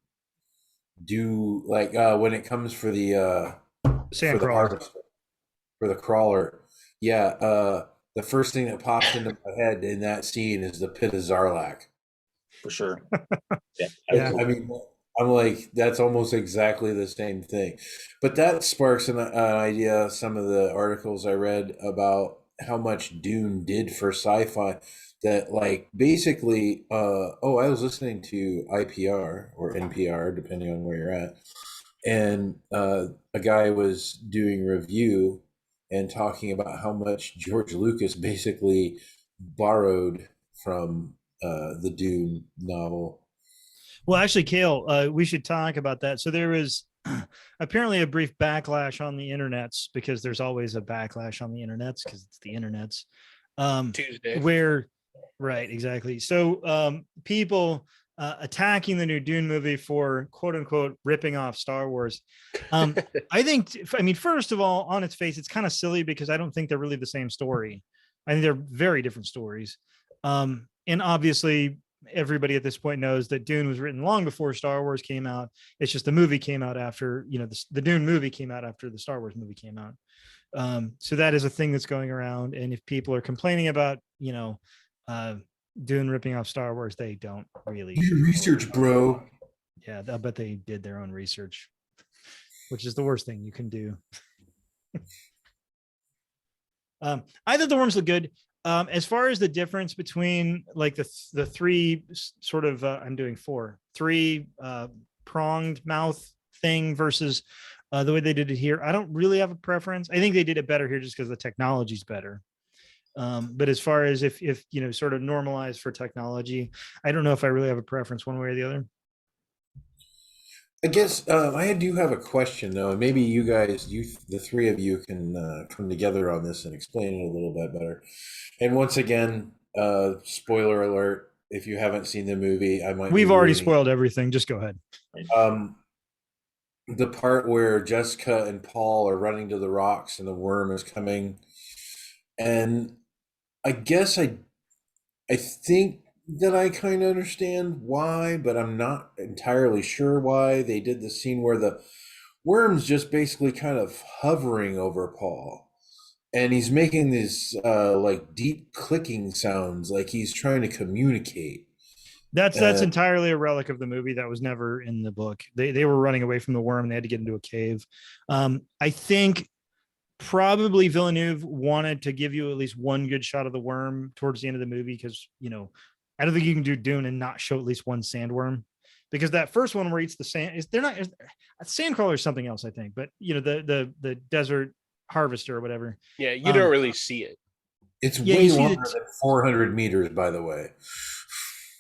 do, like, when it comes for the sand crawler. For the crawler. Yeah, the first thing that pops into my head in that scene is the pit of Zarlak. For sure. Yeah. I mean, I'm like, that's almost exactly the same thing. But that sparks an idea. Some of the articles I read about how much Dune did for sci-fi, that, like, basically, I was listening to IPR or NPR, depending on where you're at. And a guy was doing review and talking about how much George Lucas basically borrowed from the Dune novel. Well, actually, Cale, we should talk about that. So there was apparently a brief backlash on the internets, because there's always a backlash on the internets because it's the internets. Tuesday. Right, exactly. So people attacking the new Dune movie for quote unquote ripping off Star Wars. I mean, first of all, on its face, it's kind of silly because I don't think they're really the same story. I think they're very different stories. And obviously, everybody at this point knows that Dune was written long before Star Wars came out. It's just the movie came out after, the Dune movie came out after the Star Wars movie came out. So that is a thing that's going around. And if people are complaining about, Dune ripping off Star Wars, they don't really do your research, bro. Yeah, I bet they did their own research, which is the worst thing you can do. I thought the worms look good. As far as the difference between, like, the three sort of I'm doing 3 pronged mouth thing versus the way they did it here, I don't really have a preference. I think they did it better here just because the technology's better. But as far as if sort of normalized for technology, I don't know if I really have a preference one way or the other. I guess I do have a question though, and maybe you guys, the three of you, can come together on this and explain it a little bit better. And once again, spoiler alert: if you haven't seen the movie, I might. We've already spoiled everything. Just go ahead. Um, the part where Jessica and Paul are running to the rocks and the worm is coming, and I guess I think that I kind of understand why, but I'm not entirely sure why they did the scene where the worm's just basically kind of hovering over Paul. And he's making these like deep clicking sounds, like he's trying to communicate. That's entirely a relic of the movie. That was never in the book. They were running away from the worm and they had to get into a cave. I think probably Villeneuve wanted to give you at least one good shot of the worm towards the end of the movie because I don't think you can do Dune and not show at least one sandworm, because that first one where he eats the sand is a sandcrawler or something else, I think. But the desert harvester or whatever. Yeah, you don't really see it. It's way longer than 400 meters, by the way.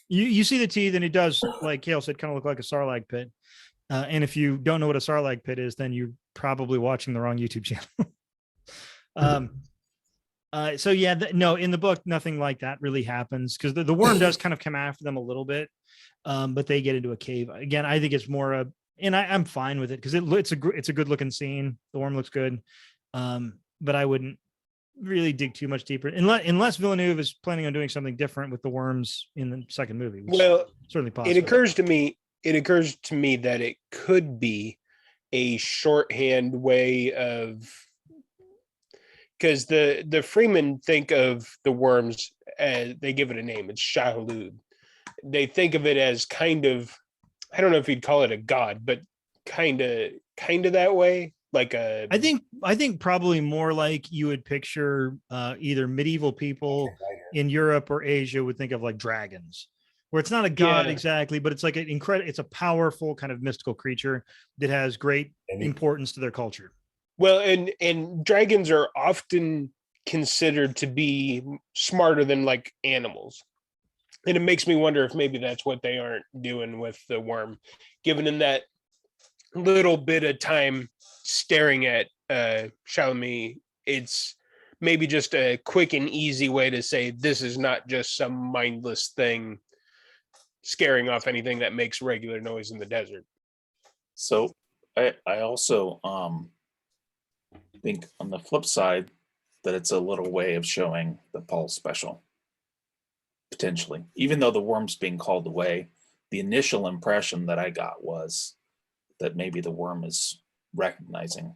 You see the teeth, and it does, like Kale said, kind of look like a sarlacc pit. And if you don't know what a sarlacc pit is, then you're probably watching the wrong YouTube channel. So yeah, no, in the book, nothing like that really happens because the worm does kind of come after them a little bit, but they get into a cave. Again, I think it's more and I'm fine with it because it's a good looking scene. The worm looks good, but I wouldn't really dig too much deeper unless Villeneuve is planning on doing something different with the worms in the second movie. Which well, certainly possible. It occurs to me that it could be a shorthand way of, because the Freemen think of the worms as, they give it a name. It's Shahalud. They think of it as kind of, I don't know if you'd call it a god, but kind of that way. Like I think probably more like you would picture either medieval people in Europe or Asia would think of like dragons, where it's not a god exactly, but it's like it's a powerful kind of mystical creature that has great importance to their culture. Well, and dragons are often considered to be smarter than like animals. And it makes me wonder if maybe that's what they aren't doing with the worm, given in that little bit of time staring at Chalamet, it's maybe just a quick and easy way to say this is not just some mindless thing scaring off anything that makes regular noise in the desert. So I also think on the flip side that it's a little way of showing the Paul special, potentially. Even though the worm's being called away, the initial impression that I got was that maybe the worm is recognizing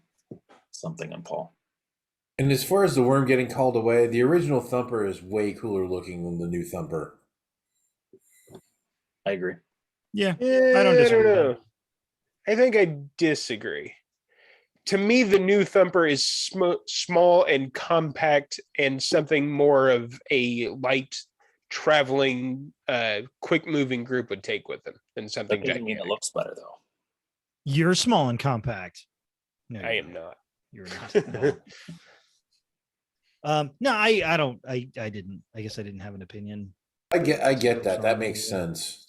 something in Paul. And as far as the worm getting called away, the original Thumper is way cooler looking than the new Thumper. I agree. Yeah, I don't disagree. I think I disagree. To me, the new Thumper is small and compact and something more of a light traveling, quick moving group would take with them than something that doesn't mean it looks better though. You're small and compact. No, I am not. You're not. No, I don't. I didn't. I guess I didn't have an opinion. I get that. That makes sense.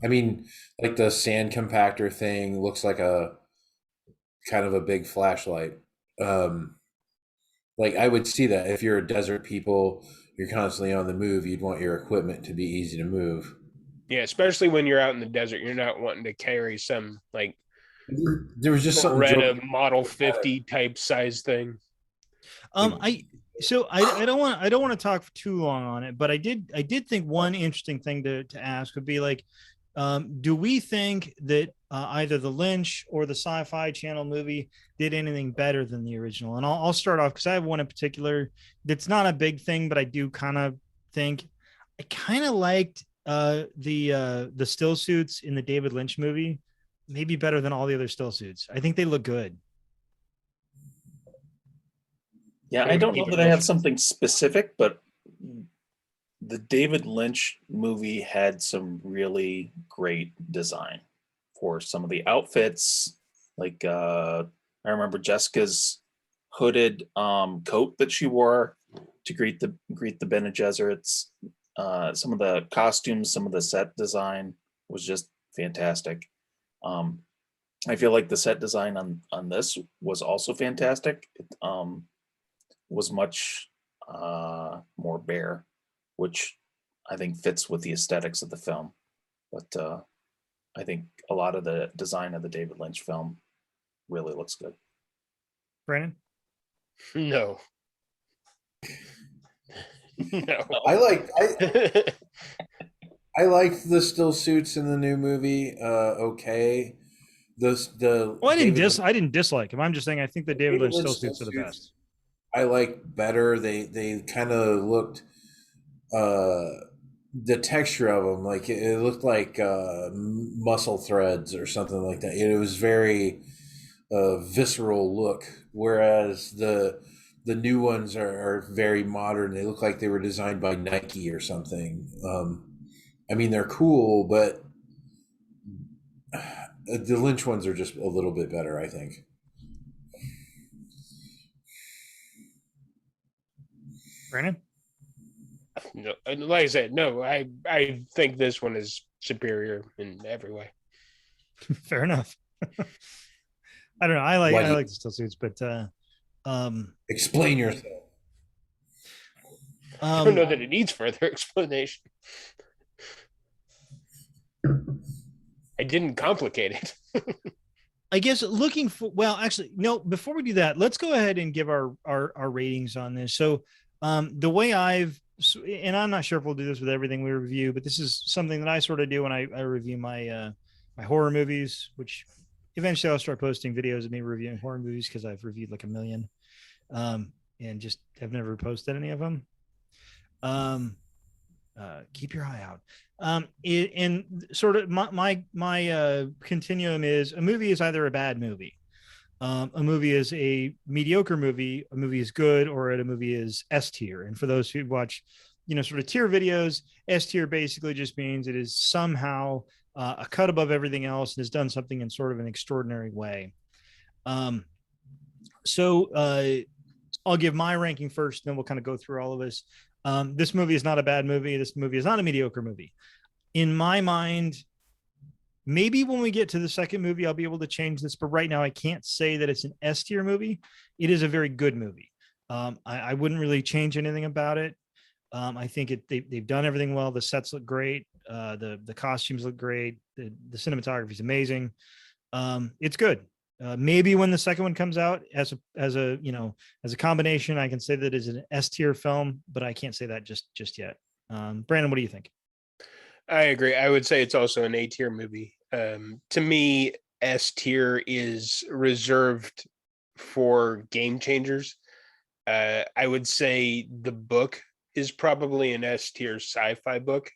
I mean, like the sand compactor thing looks like a kind of a big flashlight. Like I would see that if you're a desert people, you're constantly on the move. You'd want your equipment to be easy to move. Yeah, especially when you're out in the desert, you're not wanting to carry some like there was just something Beretta Model 50 type size thing. I don't want to talk too long on it, but I did think one interesting thing to ask would be like, do we think that either the Lynch or the Sci-Fi Channel movie did anything better than the original? And I'll start off because I have one in particular that's not a big thing, but I do kind of think I kind of liked the still suits in the David Lynch movie, maybe better than all the other still suits. I think they look good. Yeah, I don't know that I have something specific, but the David Lynch movie had some really great design for some of the outfits. Like I remember Jessica's hooded coat that she wore to greet the Bene Gesserits. Some of the costumes, some of the set design was just fantastic. I feel like the set design on this was also fantastic. It was much more bare, which I think fits with the aesthetics of the film. But I think a lot of the design of the David Lynch film really looks good. Brandon? No. No. I liked the still suits in the new movie. Okay. The Well, David I didn't dislike him. I'm just saying I think the David Lynch still suits are the best. I like better. They kind of looked the texture of them like it looked like muscle threads or something like that. It was very visceral look, whereas the new ones are very modern. They look like they were designed by Nike or something. I mean, they're cool, but the Lynch ones are just a little bit better, I think. Brandon? No, like I said, no. I think this one is superior in every way. Fair enough. I don't know. I like the still suits, but explain yourself. I don't know that it needs further explanation. I didn't complicate it. I guess looking for, well, actually, no, before we do that, let's go ahead and give our ratings on this. So the way and I'm not sure if we'll do this with everything we review, but this is something that I sort of do when I review my my horror movies, which eventually I'll start posting videos of me reviewing horror movies because I've reviewed like a million and just have never posted any of them. Keep your eye out. And sort of my continuum is a movie is either a bad movie, a movie is a mediocre movie, a movie is good, or a movie is S tier. And for those who watch, sort of tier videos, S tier basically just means it is somehow a cut above everything else and has done something in sort of an extraordinary way. So I'll give my ranking first, then we'll kind of go through all of this. This movie is not a bad movie. This movie is not a mediocre movie. In my mind, maybe when we get to the second movie, I'll be able to change this. But right now, I can't say that it's an S tier movie. It is a very good movie. I wouldn't really change anything about it. I think they've done everything well. The sets look great. The costumes look great. The cinematography is amazing. It's good. Maybe when the second one comes out as a combination, I can say that it's an S tier film, but I can't say that just yet. Brandon, what do you think? I agree. I would say it's also an A tier movie. To me, S tier is reserved for game changers. I would say The Book is probably an S tier sci-fi book.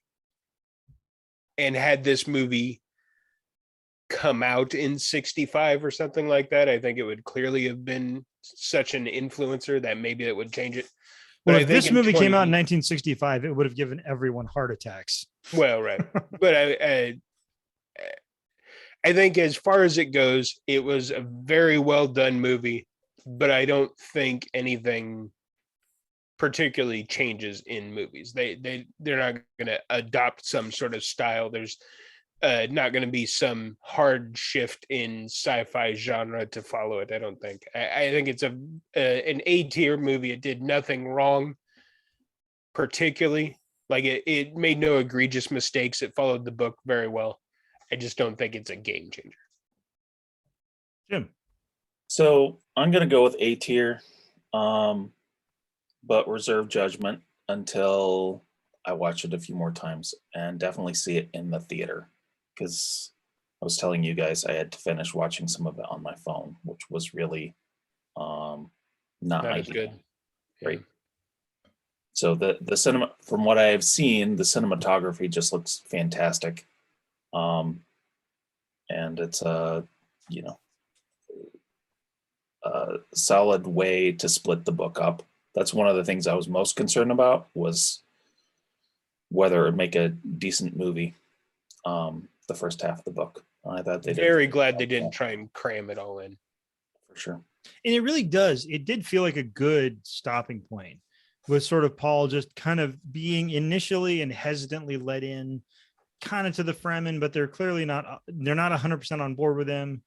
And had this movie come out in 65 or something like that, I think it would clearly have been such an influencer that maybe it would change it. But well, if this movie came out in 1965, it would have given everyone heart attacks. Well, right. But I think as far as it goes, it was a very well done movie, but I don't think anything particularly changes in movies. They're not going to adopt some sort of style. There's not going to be some hard shift in sci-fi genre to follow it. I don't think. I think it's an A tier movie. It did nothing wrong, particularly. Like it made no egregious mistakes. It followed the book very well. I just don't think it's a game changer. Jim. So I'm going to go with A tier, but reserve judgment until I watch it a few more times and definitely see it in the theater. Because I was telling you guys I had to finish watching some of it on my phone, which was really not ideal. Good. Right. So the cinema, from what I have seen, the cinematography just looks fantastic. And it's a solid way to split the book up. That's one of the things I was most concerned about, was whether it would make a decent movie. The first half of the book. I thought they very glad they didn't try and cram it all in. For sure. And it really does. It did feel like a good stopping point with sort of Paul just kind of being initially and hesitantly let in kind of to the Fremen, but they're clearly not, they're not 100% on board with him.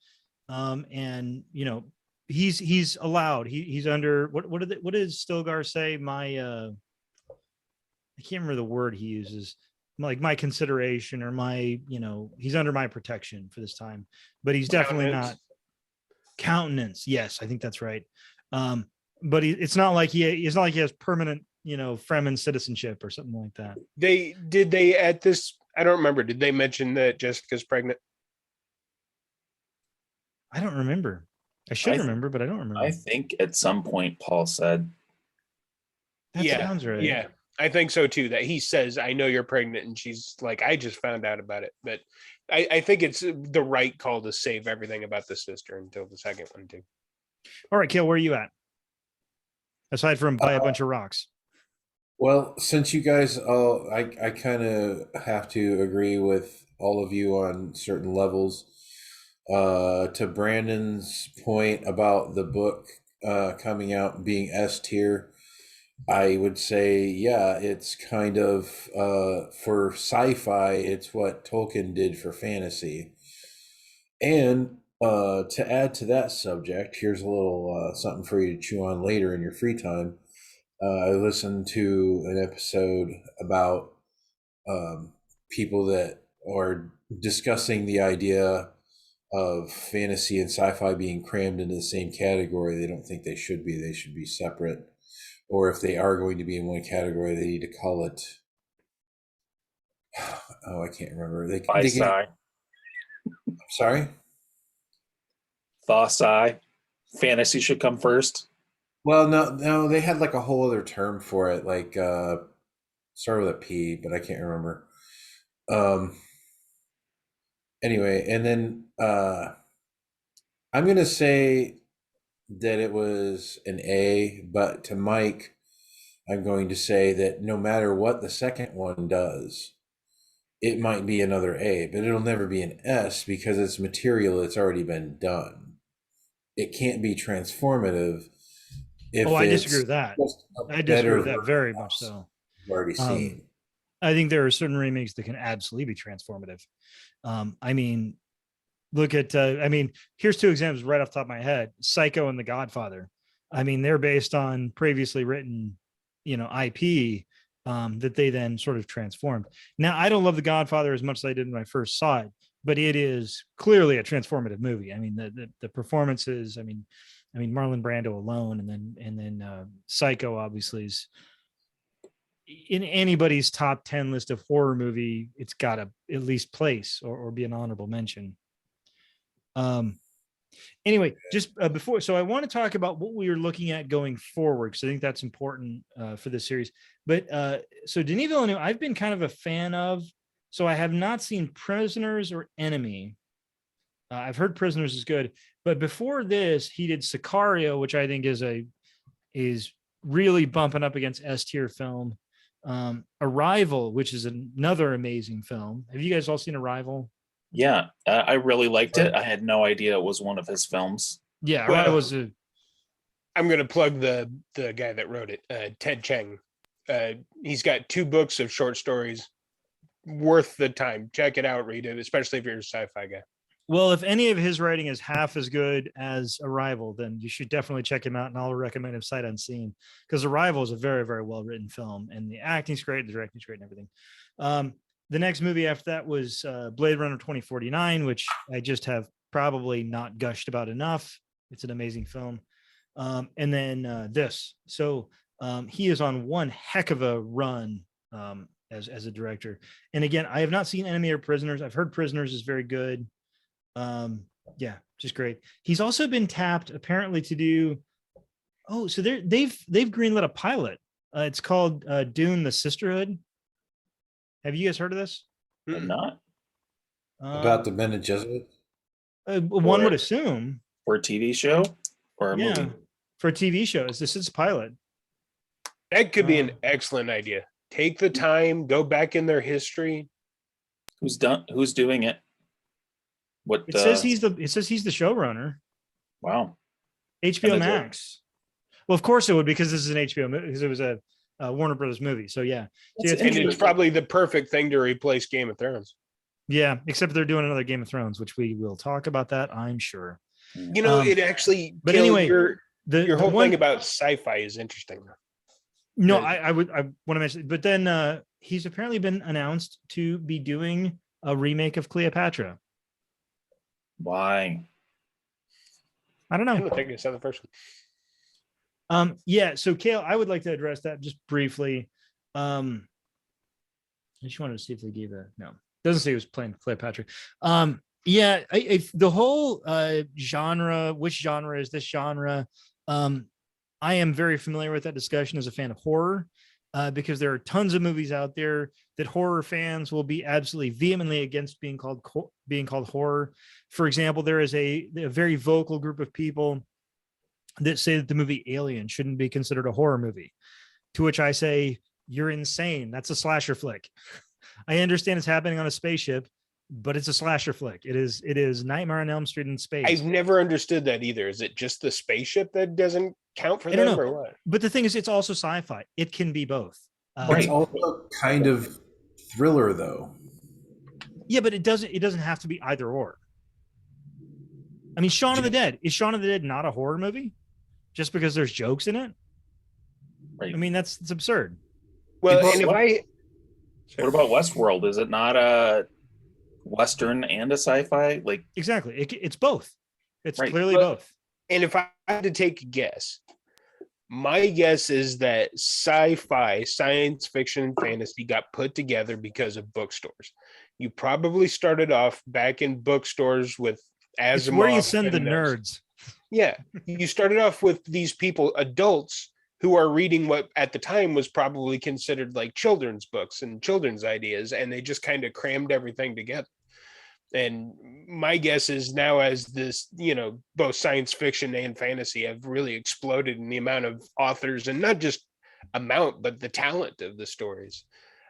And, you know, he's allowed, he's under, what does Stilgar say? I can't remember the word he uses, like my consideration or my, you know, he's under my protection for this time, but he's definitely not countenance. Yes, I think that's right. But it's not like it's not like he has permanent, you know, Fremen citizenship or something like that. They at this, I don't remember, did they mention that Jessica's pregnant? I don't remember. I should remember, but I don't remember. I think at some point Paul said that sounds right. Yeah, I think so too. That he says, "I know you're pregnant," and she's like, "I just found out about it." But I think it's the right call to save everything about the sister until the second one too. All right, Kale, where are you at? Aside from buy a bunch of rocks. Well, since you guys all, I kind of have to agree with all of you on certain levels. To Brandon's point about the book coming out and being S tier, I would say, yeah, it's kind of for sci-fi, it's what Tolkien did for fantasy. And to add to that subject, here's a little something for you to chew on later in your free time. I listened to an episode about people that are discussing the idea of fantasy and sci-fi being crammed into the same category. They don't think they should be. They should be separate. Or if they are going to be in one category, they need to call it. Oh, I can't remember. They can, I'm sorry? Thosai. Fantasy should come first. Well, no, they had like a whole other term for it, like started with a P, but I can't remember. Anyway, and then I'm gonna say that it was an A, but to Mike, I'm going to say that no matter what the second one does, it might be another A, but it'll never be an S because it's material that's already been done. It can't be transformative. I disagree with that. I disagree with that very much so. You've already seen. I think there are certain remakes that can absolutely be transformative. I mean, look at, here's two examples right off the top of my head, Psycho and The Godfather. I mean, they're based on previously written, you know, IP that they then sort of transformed. Now, I don't love The Godfather as much as I did when I first saw it, but it is clearly a transformative movie. I mean, the performances, I mean, Marlon Brando alone, and then Psycho obviously is in anybody's top 10 list of horror movie. It's got to at least place or be an honorable mention. Anyway, just before, so I want to talk about what we are looking at going forward, because I think that's important for this series. But so Denis Villeneuve, I've been kind of a fan of. So I have not seen Prisoners or Enemy. I've heard Prisoners is good, but before this, he did Sicario, which I think is really bumping up against S tier film. Arrival, which is another amazing film. Have you guys all seen Arrival? Yeah, I really liked it. I had no idea it was one of his films. Yeah, Well, Arrival was a. I'm going to plug the guy that wrote it, Ted Chiang. He's got 2 books of short stories worth the time. Check it out, read it, especially if you're a sci-fi guy. Well, if any of his writing is half as good as Arrival, then you should definitely check him out, and I'll recommend him sight unseen, because Arrival is a very, very well written film, and the acting's great, the directing's great, and everything. The next movie after that was Blade Runner 2049, which I just have probably not gushed about enough. It's an amazing film. And then this. So he is on one heck of a run as a director. And again, I have not seen Enemy or Prisoners. I've heard Prisoners is very good. Yeah, just great. He's also been tapped apparently to do. Oh, so they've greenlit a pilot. It's called Dune the Sisterhood. Have you guys heard of this? I'm not. About the Bene Gesserit? One would assume. For a TV show or a movie? For a TV show. This is a pilot. That could be an excellent idea. Take the time, go back in their history. Who's doing it? What it says he's the showrunner. Wow. HBO And that's it? Max. Well, of course it would, because this is an HBO movie, because it was a Warner Brothers movie. So yeah, That's And it's interesting. probably the perfect thing to replace Game of Thrones. yeah. Except they're doing another Game of Thrones, which we will talk about that, I'm sure. You know, it actually, But Caleb, anyway, your the whole one thing about sci-fi is interesting. no, Good. I want to mention, but then he's apparently been announced to be doing a remake of Cleopatra. Why? I don't I know. don't think I saw the first one. Yeah. So, Kale, I would like to address that just briefly. I just wanted to see if they gave a no. Doesn't say he was playing Cleopatra. Yeah, the whole genre. Which genre is this genre? I am very familiar with that discussion as a fan of horror, because there are tons of movies out there that horror fans will be absolutely vehemently against being called horror. For example, there is a very vocal group of people that say that the movie Alien shouldn't be considered a horror movie, to which I say, you're insane. That's a slasher flick. I understand it's happening on a spaceship, but it's a slasher flick. It is Nightmare on Elm Street in space. I've never understood that either. Is it just the spaceship that doesn't count for I don't them, know. or what? But the thing is, it's also sci-fi. It can be both. It's also kind of thriller, though. Yeah, but it doesn't have to be either or. I mean, Shaun of the Dead. Is Shaun of the Dead not a horror movie just because there's jokes in it? Right. I mean, it's absurd. Well, What- and if what- I What about Westworld? Is it not a Western and a sci-fi? Like, Exactly. It's both. It's Right. clearly Well, both. and if I had to take a guess, my guess is that sci-fi, science fiction, and fantasy got put together because of bookstores. You probably started off back in bookstores with Asimov. It's where you send the and nerds. Yeah, you started off with these people, adults, who are reading what at the time was probably considered like children's books and children's ideas, and they just kind of crammed everything together. And my guess is now, as this, both science fiction and fantasy have really exploded in the amount of authors, and not just amount, but the talent of the stories.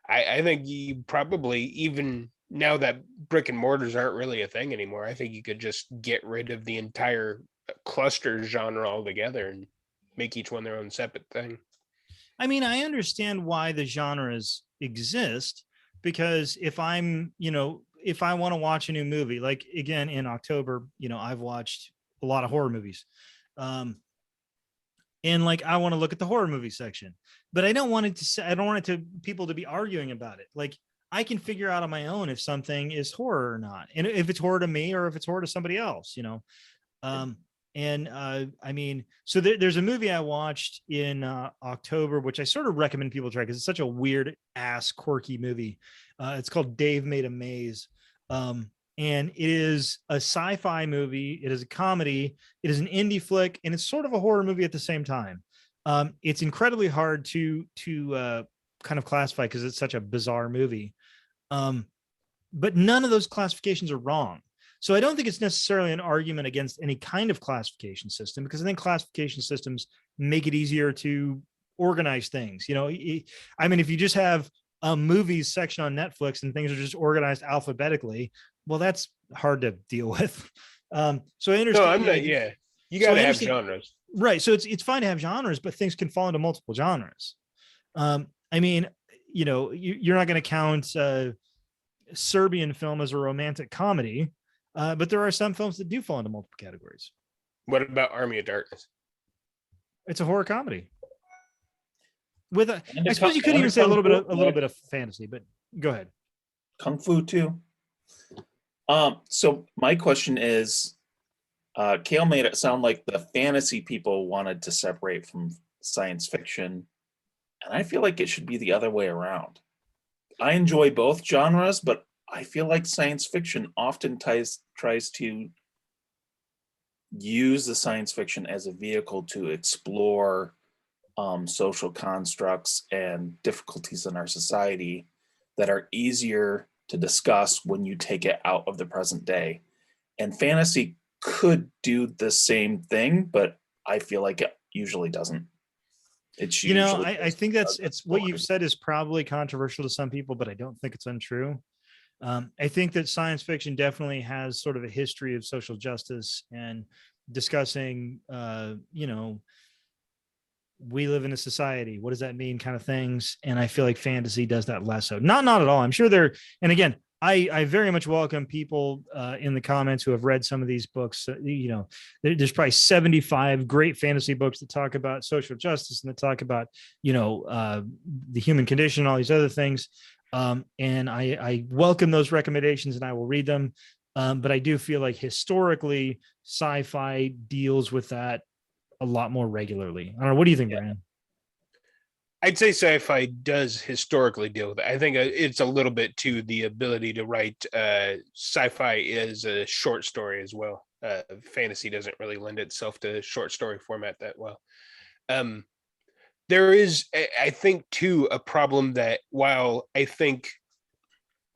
I think you probably, even now that brick and mortars aren't really a thing anymore, I think you could just get rid of the entire cluster genre altogether and make each one their own separate thing. I mean, I understand why the genres exist, because if I want to watch a new movie, like again in October, I've watched a lot of horror movies. And like I want to look at the horror movie section, but I don't want it to people to be arguing about it. Like I can figure out on my own if something is horror or not, and if it's horror to me or if it's horror to somebody else. I mean, so there's a movie I watched in October, which I sort of recommend people try because it's such a weird ass quirky movie. It's called Dave Made a Maze. And it is a sci-fi movie. It is a comedy. It is an indie flick, and it's sort of a horror movie at the same time. It's incredibly hard to kind of classify because it's such a bizarre movie. But none of those classifications are wrong. So I don't think it's necessarily an argument against any kind of classification system, because I think classification systems make it easier to organize things. I mean, if you just have a movies section on Netflix and things are just organized alphabetically, well, that's hard to deal with. So I understand. No, I'm not. Yeah, you got to have genres, right? So it's fine to have genres, but things can fall into multiple genres. I mean, you're not going to count Serbian film as a romantic comedy, but there are some films that do fall into multiple categories. What about Army of Darkness? It's a horror comedy. I suppose you could even say a little bit of fantasy, but go ahead. Kung Fu too. So my question is, Kale made it sound like the fantasy people wanted to separate from science fiction, and I feel like it should be the other way around. I enjoy both genres, but I feel like science fiction often tries to use the science fiction as a vehicle to explore social constructs and difficulties in our society that are easier to discuss when you take it out of the present day. And fantasy could do the same thing, but I feel like it usually doesn't. It's usually I think it's what you've said is probably controversial to some people, but I don't think it's untrue. I think that science fiction definitely has sort of a history of social justice and discussing, we live in a society. What does that mean? Kind of things. And I feel like fantasy does that less so. Not at all. I'm sure and again, I very much welcome people in the comments who have read some of these books. There's probably 75 great fantasy books that talk about social justice and that talk about, the human condition, all these other things. And I welcome those recommendations and I will read them. But I do feel like historically sci-fi deals with that a lot more regularly. I don't know. What do you think, Brian? I'd say sci-fi does historically deal with it. I think it's a little bit to the ability to write sci-fi is a short story as well. Fantasy doesn't really lend itself to short story format that well. There is, I think, too, a problem that while I think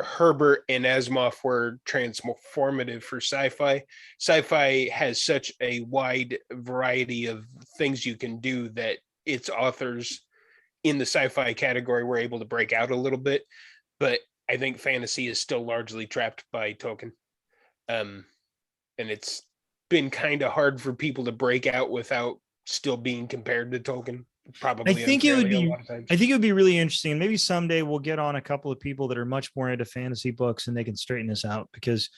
Herbert and Asimov were transformative for sci-fi, sci-fi has such a wide variety of things you can do that its authors in the sci-fi category were able to break out a little bit. But I think fantasy is still largely trapped by Tolkien. And it's been kind of hard for people to break out without still being compared to Tolkien. Probably I think it would be really interesting. Maybe someday we'll get on a couple of people that are much more into fantasy books and they can straighten this out, because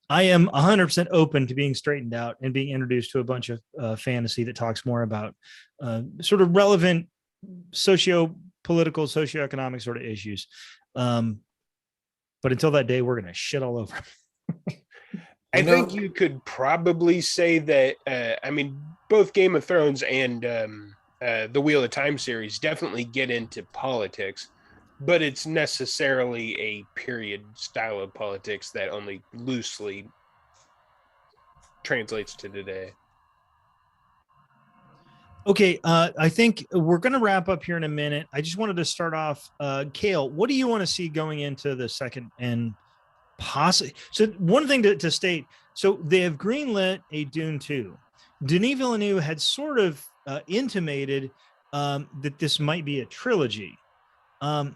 I am 100% open to being straightened out and being introduced to a bunch of fantasy that talks more about sort of relevant socio-political, socioeconomic sort of issues. But until that day, we're going to shit all over. I think you could probably say that, both Game of Thrones and the Wheel of Time series definitely get into politics, but it's necessarily a period style of politics that only loosely translates to today. Okay, I think we're going to wrap up here in a minute. I just wanted to start off, Cale, what do you want to see going into the second and possibly? So one thing to state, so they have greenlit a Dune 2. Denis Villeneuve had sort of intimated that this might be a trilogy. I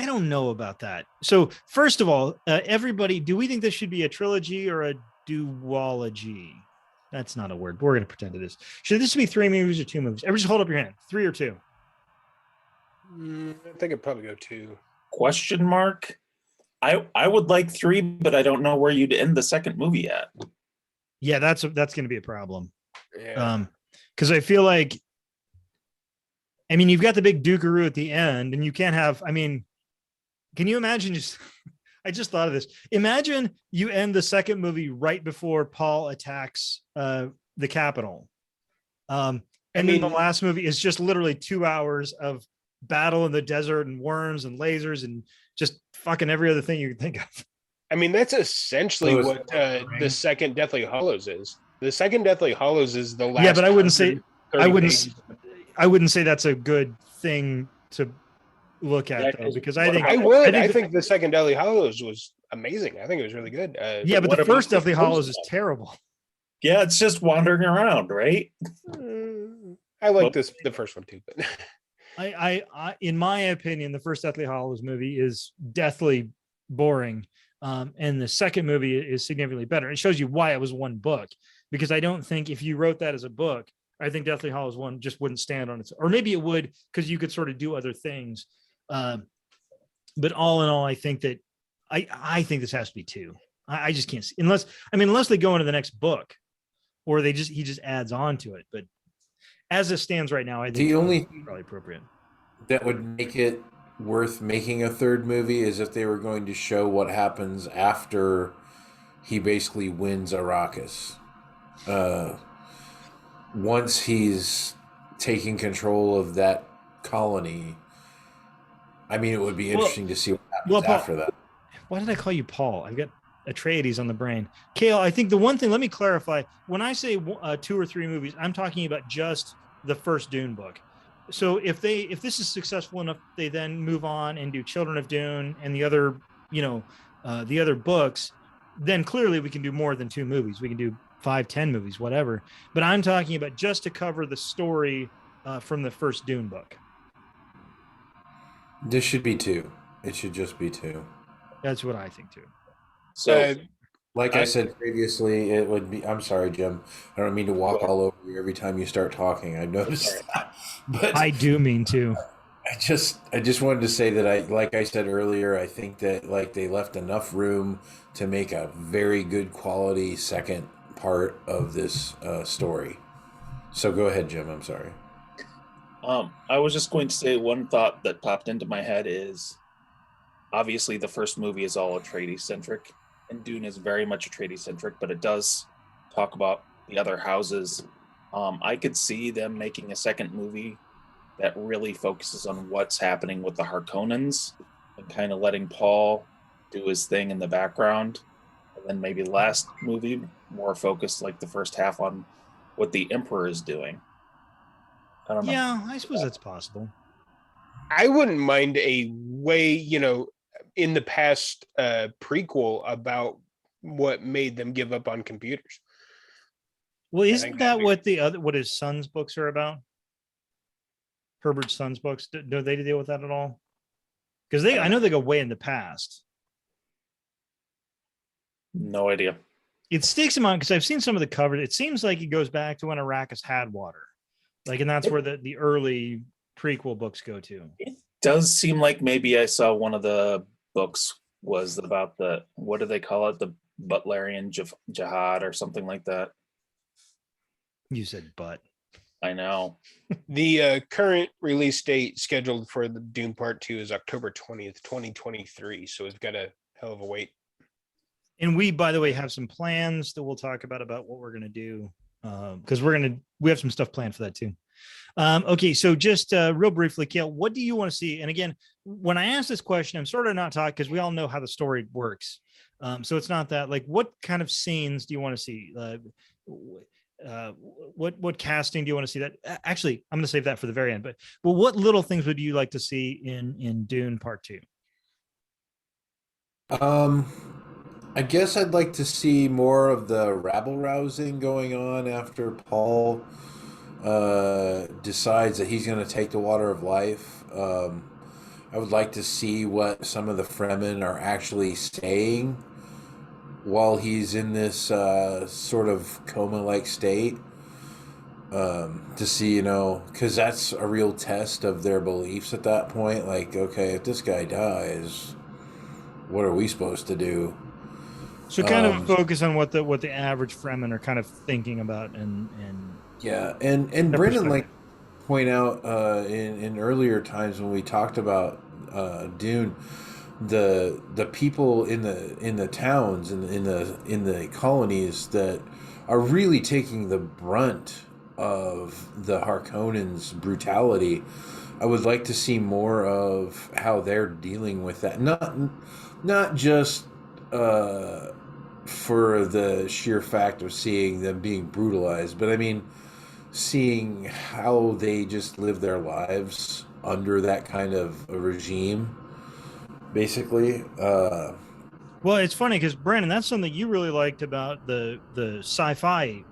don't know about that. So first of all, everybody, do we think this should be a trilogy or a duology? That's not a word. We're going to pretend it is. Should this be 3 movies or 2 movies? Everybody just hold up your hand. 3 or 2? I think I'd probably go 2. Question mark. I would like 3, but I don't know where you'd end the second movie at. Yeah, that's going to be a problem. Yeah. Because I feel like, you've got the big Dukaroo at the end, and you can't have. Can you imagine just? I just thought of this. Imagine you end the second movie right before Paul attacks the Capitol. Then the last movie is just literally 2 hours of battle in the desert and worms and lasers and just fucking every other thing you can think of. That's essentially what the second Deathly Hallows is. The second Deathly Hallows is the last. Yeah, but I wouldn't say that's a good thing to look at, though, because I think the second Deathly Hallows was amazing. I think it was really good. But the first Deathly Hallows is terrible. Yeah, it's just wandering around, right? I like the first one too, but I in my opinion, the first Deathly Hallows movie is deathly boring, and the second movie is significantly better. It shows you why it was one book, because I don't think if you wrote that as a book, I think Deathly Hallows 1 just wouldn't stand on its, or maybe it would, because you could sort of do other things. But all in all, I think that I think this has to be 2. I just can't see, unless they go into the next book, or he just adds on to it. But as it stands right now, I think the only probably appropriate that would make it worth making a third movie is if they were going to show what happens after he basically wins Arrakis. Once he's taking control of that colony, it would be interesting to see what happens after that. Why did I call you Paul? I've got Atreides on the brain. Cale, I think the one thing, let me clarify. When I say 2 or 3 movies, I'm talking about just the first Dune book. So if this is successful enough, they then move on and do Children of Dune and the other books, then clearly we can do more than 2 movies. We can do 5, 10 movies, whatever. But I'm talking about just to cover the story from the first Dune book. This should be 2. It should just be 2. That's what I think too. So Like I said previously, it would be. I'm sorry, Jim. I don't mean to walk all over you every time you start talking. I've That's all noticed right. that. But I do mean to. I just wanted to say that like I said earlier, I think that like they left enough room to make a very good quality second part of this story. So go ahead, Jim. I'm sorry. I was just going to say one thought that popped into my head is obviously the first movie is all Atreides centric, and Dune is very much Atreides centric, but it does talk about the other houses. I could see them making a second movie that really focuses on what's happening with the Harkonnens and kind of letting Paul do his thing in the background. And then maybe last movie more focused like the first half on what the Emperor is doing. I don't know. Yeah, I suppose that's possible. I wouldn't mind a way, in the past prequel about what made them give up on computers. Well, I isn't think that'd that be what his son's books are about? Herbert's son's books. Do they deal with that at all? Because I I don't know know. they go way in the past. No idea. It sticks in mind because I've seen some of the covers. It seems like it goes back to when Arrakis had water, like, and that's where the early prequel books go to. It does seem like maybe I saw one of the books was about the what do they call it? The Butlerian Jihad or something like that. You said, but I know. the current release date scheduled for the Dune Part 2 is October 20th, 2023. So we've got a hell of a wait. and we, by the way, have some plans that we'll talk about what we're going to do because we have some stuff planned for that too. Okay, so just real briefly, Kale, what do you want to see? And again, when I ask this question, I'm sort of not talking because we all know how the story works. So it's not that, like, what kind of scenes do you want to see? What casting do you want to see? That actually, I'm going to save that for the very end. But what little things would you like to see in Dune Part 2? Um, I guess I'd like to see more of the rabble rousing going on after Paul decides that he's going to take the water of life. I would like to see what some of the Fremen are actually saying while he's in this sort of coma-like state. To see, because that's a real test of their beliefs at that point. Like, okay, if this guy dies, what are we supposed to do? So kind of focus on what the average Fremen are kind of thinking about and Yeah, and their Brendan, like, perspective. point out in earlier times when we talked about Dune, the people in the towns in the colonies that are really taking the brunt of the Harkonnens' brutality. I would like to see more of how they're dealing with that. Not just for the sheer fact of seeing them being brutalized, but I mean seeing how they just live their lives under that kind of a regime, basically. Well, it's funny because Brandon, that's something you really liked about the sci-fi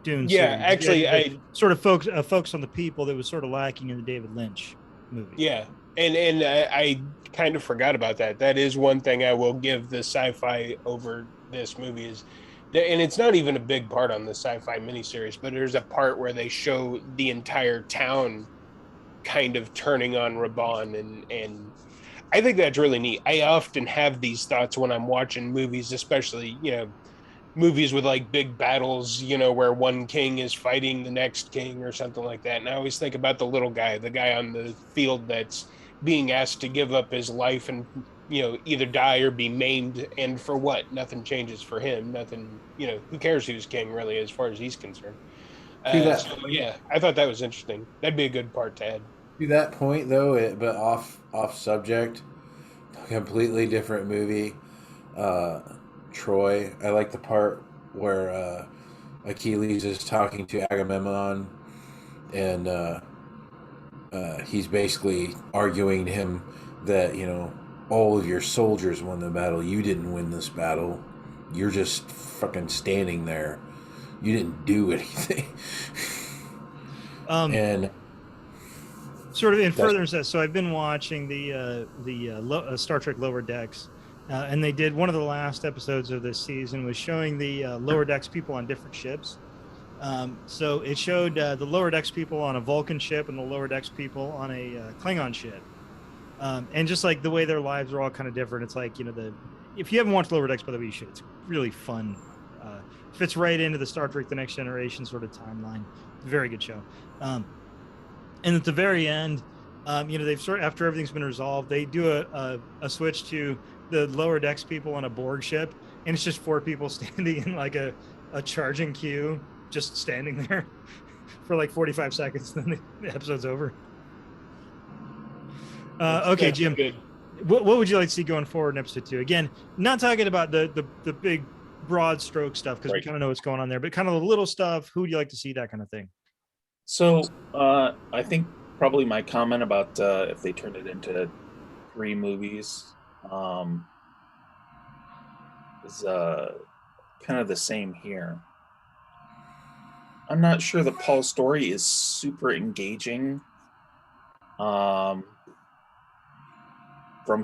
Dune Yeah, series. The actually, idea that sort of focus on the people that was sort of lacking in the David Lynch movie. yeah, and I kind of forgot about that. That is one thing I will give the sci-fi over this movie is that, and it's not even a big part on the sci-fi miniseries, but there's a part where they show the entire town kind of turning on Raban, and I think that's really neat. I often have these thoughts when I'm watching movies, especially movies with like big battles, where one king is fighting the next king or something like that. And I always think about the guy on the field that's being asked to give up his life and, either die or be maimed. And for what? Nothing changes for him. Nothing, who cares who's king really, as far as he's concerned. to that So yeah, I thought that was interesting. That'd be a good part to add. to that point though, but off subject, completely different movie. Uh, Troy. I like the part where Achilles is talking to Agamemnon, and he's basically arguing to him that all of your soldiers won the battle. You didn't win this battle. You're just fucking standing there. You didn't do anything. And Sort of in that's furtherance of that, so I've been watching the Star Trek Lower Decks, And they did one of the last episodes of this season was showing the lower decks people on different ships. So it showed the lower decks people on a Vulcan ship and the lower decks people on a Klingon ship. And just like the way their lives are all kind of different. It's like, if you haven't watched Lower Decks, by the way, you should. It's really fun. Fits right into the Star Trek The Next Generation sort of timeline. Very good show. And at the very end, they've after everything's been resolved, they do a switch to the lower decks people on a Borg ship, and it's just 4 people standing in like a charging queue, just standing there for like 45 seconds. Then the episode's over. Okay, That's Jim. good. What would you like to see going forward in episode 2? Again, not talking about the big broad stroke stuff because we Right. kind of know what's going on there, but kind of the little stuff. Who would you like to see, that kind of thing? So I think probably my comment about if they turned it into 3 movies is kind of the same here. I'm not sure that Paul's story is super engaging from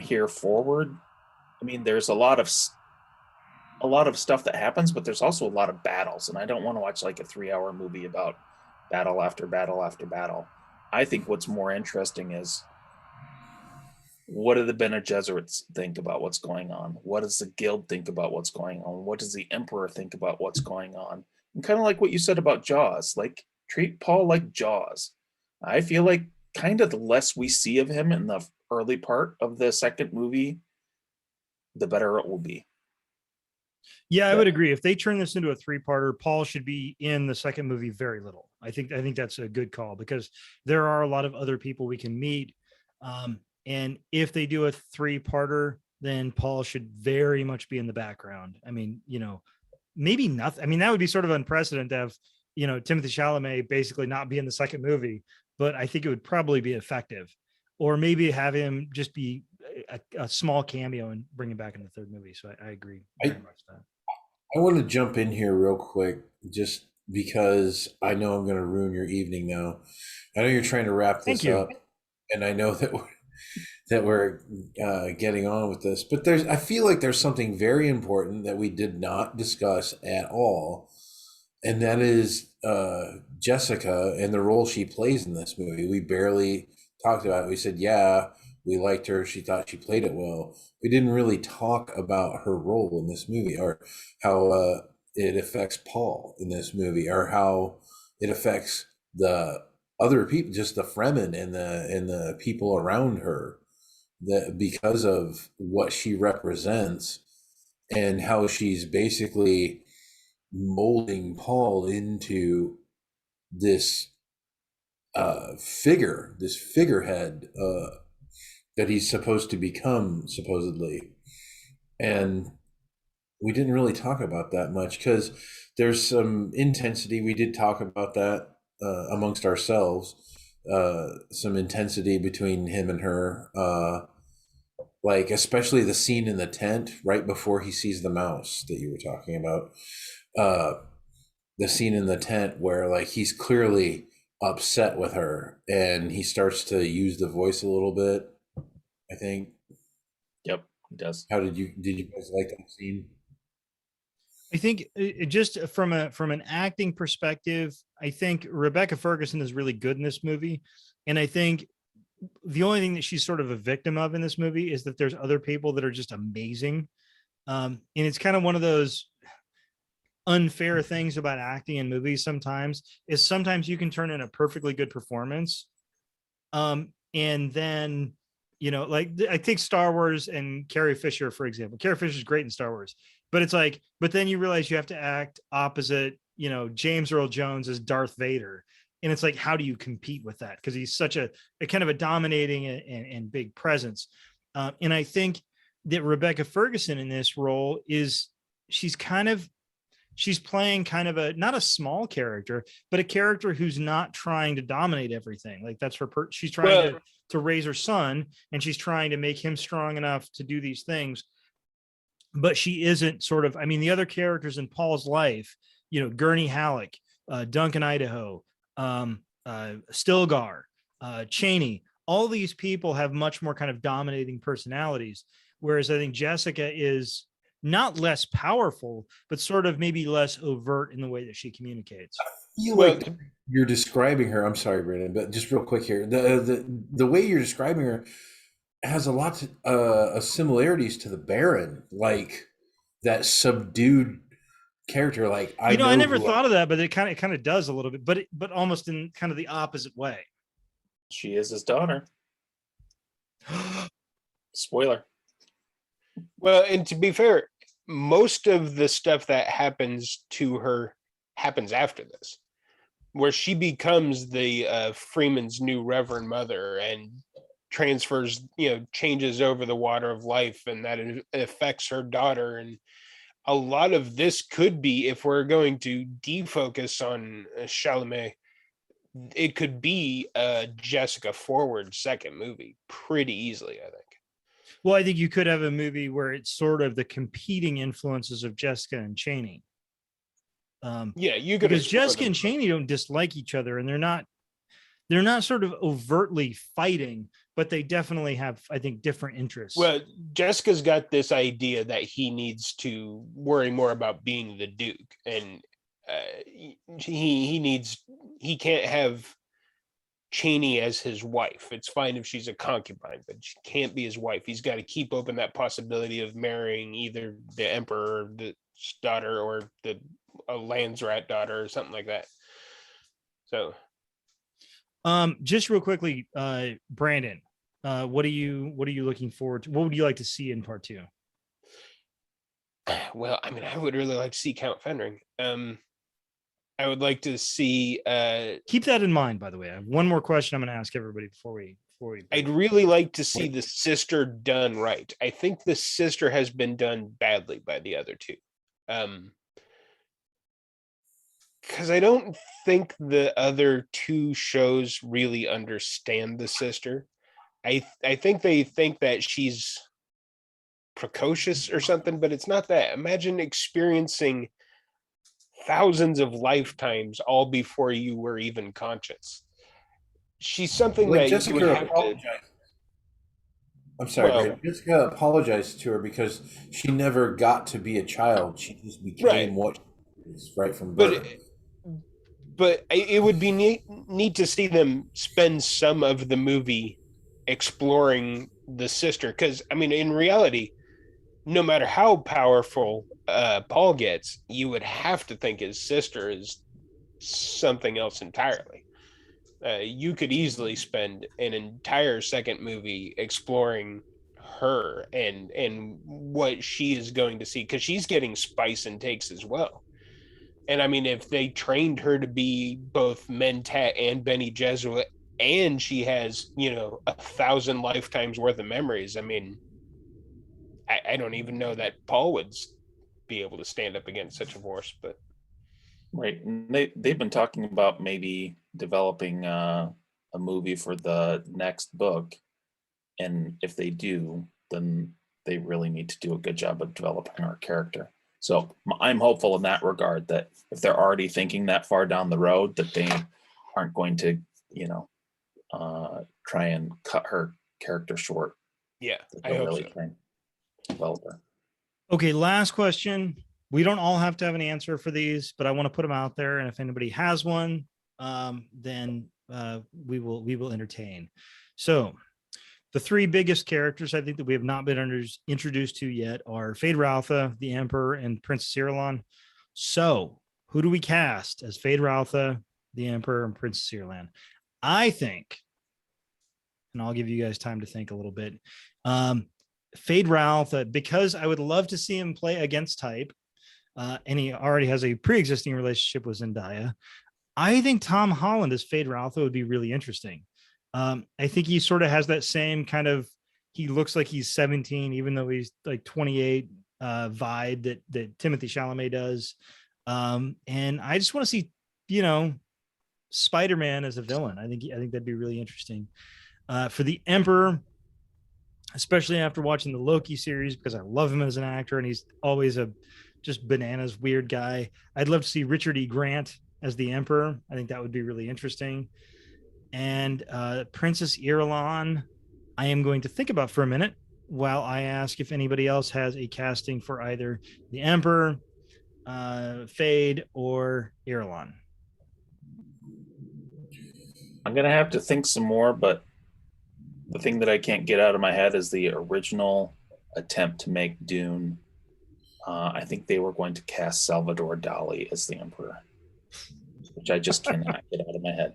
here forward. I mean, there's a lot of stuff that happens, but there's also a lot of battles, and I don't want to watch like a 3-hour movie about battle after battle after battle. I think what's more interesting is, what do the Bene Gesserits think about what's going on? What does the Guild think about what's going on? What does the Emperor think about what's going on? And kind of like what you said about Jaws, like treat Paul like Jaws. I feel like kind of the less we see of him in the early part of the second movie, the better it will be. Yeah, I would agree. If they turn this into a 3-parter, Paul should be in the second movie very little. I think that's a good call because there are a lot of other people we can meet. And if they do a 3-parter, then Paul should very much be in the background. I mean, maybe nothing. I mean, that would be sort of unprecedented to have, Timothée Chalamet basically not be in the second movie, but I think it would probably be effective. Or maybe have him just be a small cameo and bring him back in the third movie. So I agree very much that. I want to jump in here real quick, just because I know I'm going to ruin your evening now. I know you're trying to wrap this up, and I know that we're getting on with this, but I feel like there's something very important that we did not discuss at all, and that is Jessica and the role she plays in this movie. We barely talked about it. We said, yeah, we liked her. She thought she played it well. We didn't really talk about her role in this movie, or how it affects Paul in this movie, or how it affects the other people, just the Fremen and the people around her, that because of what she represents and how she's basically molding Paul into this figurehead that he's supposed to become, supposedly. And we didn't really talk about that much because there's some intensity. We did talk about that amongst ourselves, some intensity between him and her, like especially the scene in the tent right before he sees the mouse that you were talking about. The scene in the tent where like he's clearly upset with her and he starts to use the voice a little bit, I think. Yep, he does. How did you guys like that scene? I think it just from an acting perspective, I think Rebecca Ferguson is really good in this movie. And I think the only thing that she's sort of a victim of in this movie is that there's other people that are just amazing. And it's kind of one of those unfair things about acting in movies sometimes you can turn in a perfectly good performance. And then, like I take Star Wars and Carrie Fisher, for example. Carrie Fisher's great in Star Wars, but it's like, but then you realize you have to act opposite, James Earl Jones as Darth Vader. And it's like, how do you compete with that? Because he's such a kind of a dominating and big presence. And I think that Rebecca Ferguson in this role she's playing kind of not a small character, but a character who's not trying to dominate everything. Like that's she's trying to raise her son, and she's trying to make him strong enough to do these things. But she isn't the other characters in Paul's life, Gurney Halleck, Duncan Idaho, Stilgar, Cheney, all these people have much more kind of dominating personalities. whereas I think Jessica is not less powerful, but sort of maybe less overt in the way that she communicates. You Well, like you're describing her. I'm sorry, Brandon, but just real quick here, the way you're describing her has a lot of similarities to the Baron, like that subdued character. Like I I know never who thought of that, but it kind of does a little bit, but almost in kind of the opposite way. She is his daughter. Spoiler. well, and to be fair, most of the stuff that happens to her happens after this, where she becomes the Freeman's new Reverend Mother and transfers, changes over the water of life, and that it affects her daughter. And a lot of this could be, if we're going to defocus on Chalamet, it could be a Jessica Forward second movie pretty easily, I think. Well, I think you could have a movie where it's sort of the competing influences of Jessica and Chaney. Yeah, you could Because explore Jessica them. and Chaney don't dislike each other, and they're not sort of overtly fighting, but they definitely have, I think, different interests. Well, Jessica's got this idea that he needs to worry more about being the Duke, and he can't have Cheney as his wife. It's fine if she's a concubine, but she can't be his wife. He's got to keep open that possibility of marrying either the Emperor, the daughter, or a Landsrat daughter, or something like that. So, just real quickly, Brandon, what are you looking forward to? What would you like to see in part 2? well, I mean, I would really like to see Count Fenring. I would like to see. Keep that in mind, by the way. I have one more question I'm going to ask everybody before we. I'd really like to see the sister done right. I think the sister has been done badly by the other two. Because I don't think the other two shows really understand the sister. I think they think that she's precocious or something, but it's not that. Imagine experiencing thousands of lifetimes all before you were even conscious. She's something like that you Jessica would have to. apologized. I'm sorry, Well, Brandon. Jessica apologized to her because she never got to be a child. She just became Right. what she is right from birth. But it would be neat to see them spend some of the movie exploring the sister, because I mean, in reality, no matter how powerful Paul gets, you would have to think his sister is something else entirely. You could easily spend an entire second movie exploring her and what she is going to see, because she's getting spice and takes as well. And I mean, if they trained her to be both Mentat and Bene Gesserit, and she has, 1,000 lifetimes worth of memories, I mean, I don't even know that Paul would be able to stand up against such a force. But Right. And they've been talking about maybe developing a movie for the next book. And if they do, then they really need to do a good job of developing our character. So I'm hopeful in that regard that if they're already thinking that far down the road, that they aren't going to, try and cut her character short. yeah, That I they'll hope really so. try and develop her. Okay, last question. We don't all have to have an answer for these, but I want to put them out there. And if anybody has one, then we will entertain. So the three biggest characters I think that we have not been introduced to yet are Feyd-Rautha, the Emperor, and Princess Irulan. So who do we cast as Feyd-Rautha, the Emperor, and Princess Irulan? I think, and I'll give you guys time to think a little bit. Feyd-Rautha, because I would love to see him play against type, and he already has a pre-existing relationship with Zendaya. I think Tom Holland as Feyd-Rautha would be really interesting. I think he sort of has that same kind of, he looks like he's 17, even though he's like 28 vibe that Timothée Chalamet does. And I just want to see, Spider-Man as a villain. I think that'd be really interesting. For the Emperor, especially after watching the Loki series, because I love him as an actor and he's always a just bananas weird guy. I'd love to see Richard E. Grant as the Emperor. I think that would be really interesting. And Princess Irulan, I am going to think about for a minute while I ask if anybody else has a casting for either the Emperor, Fade, or Irulan. I'm gonna have to think some more, but the thing that I can't get out of my head is the original attempt to make Dune. I think they were going to cast Salvador Dali as the Emperor, which I just cannot get out of my head.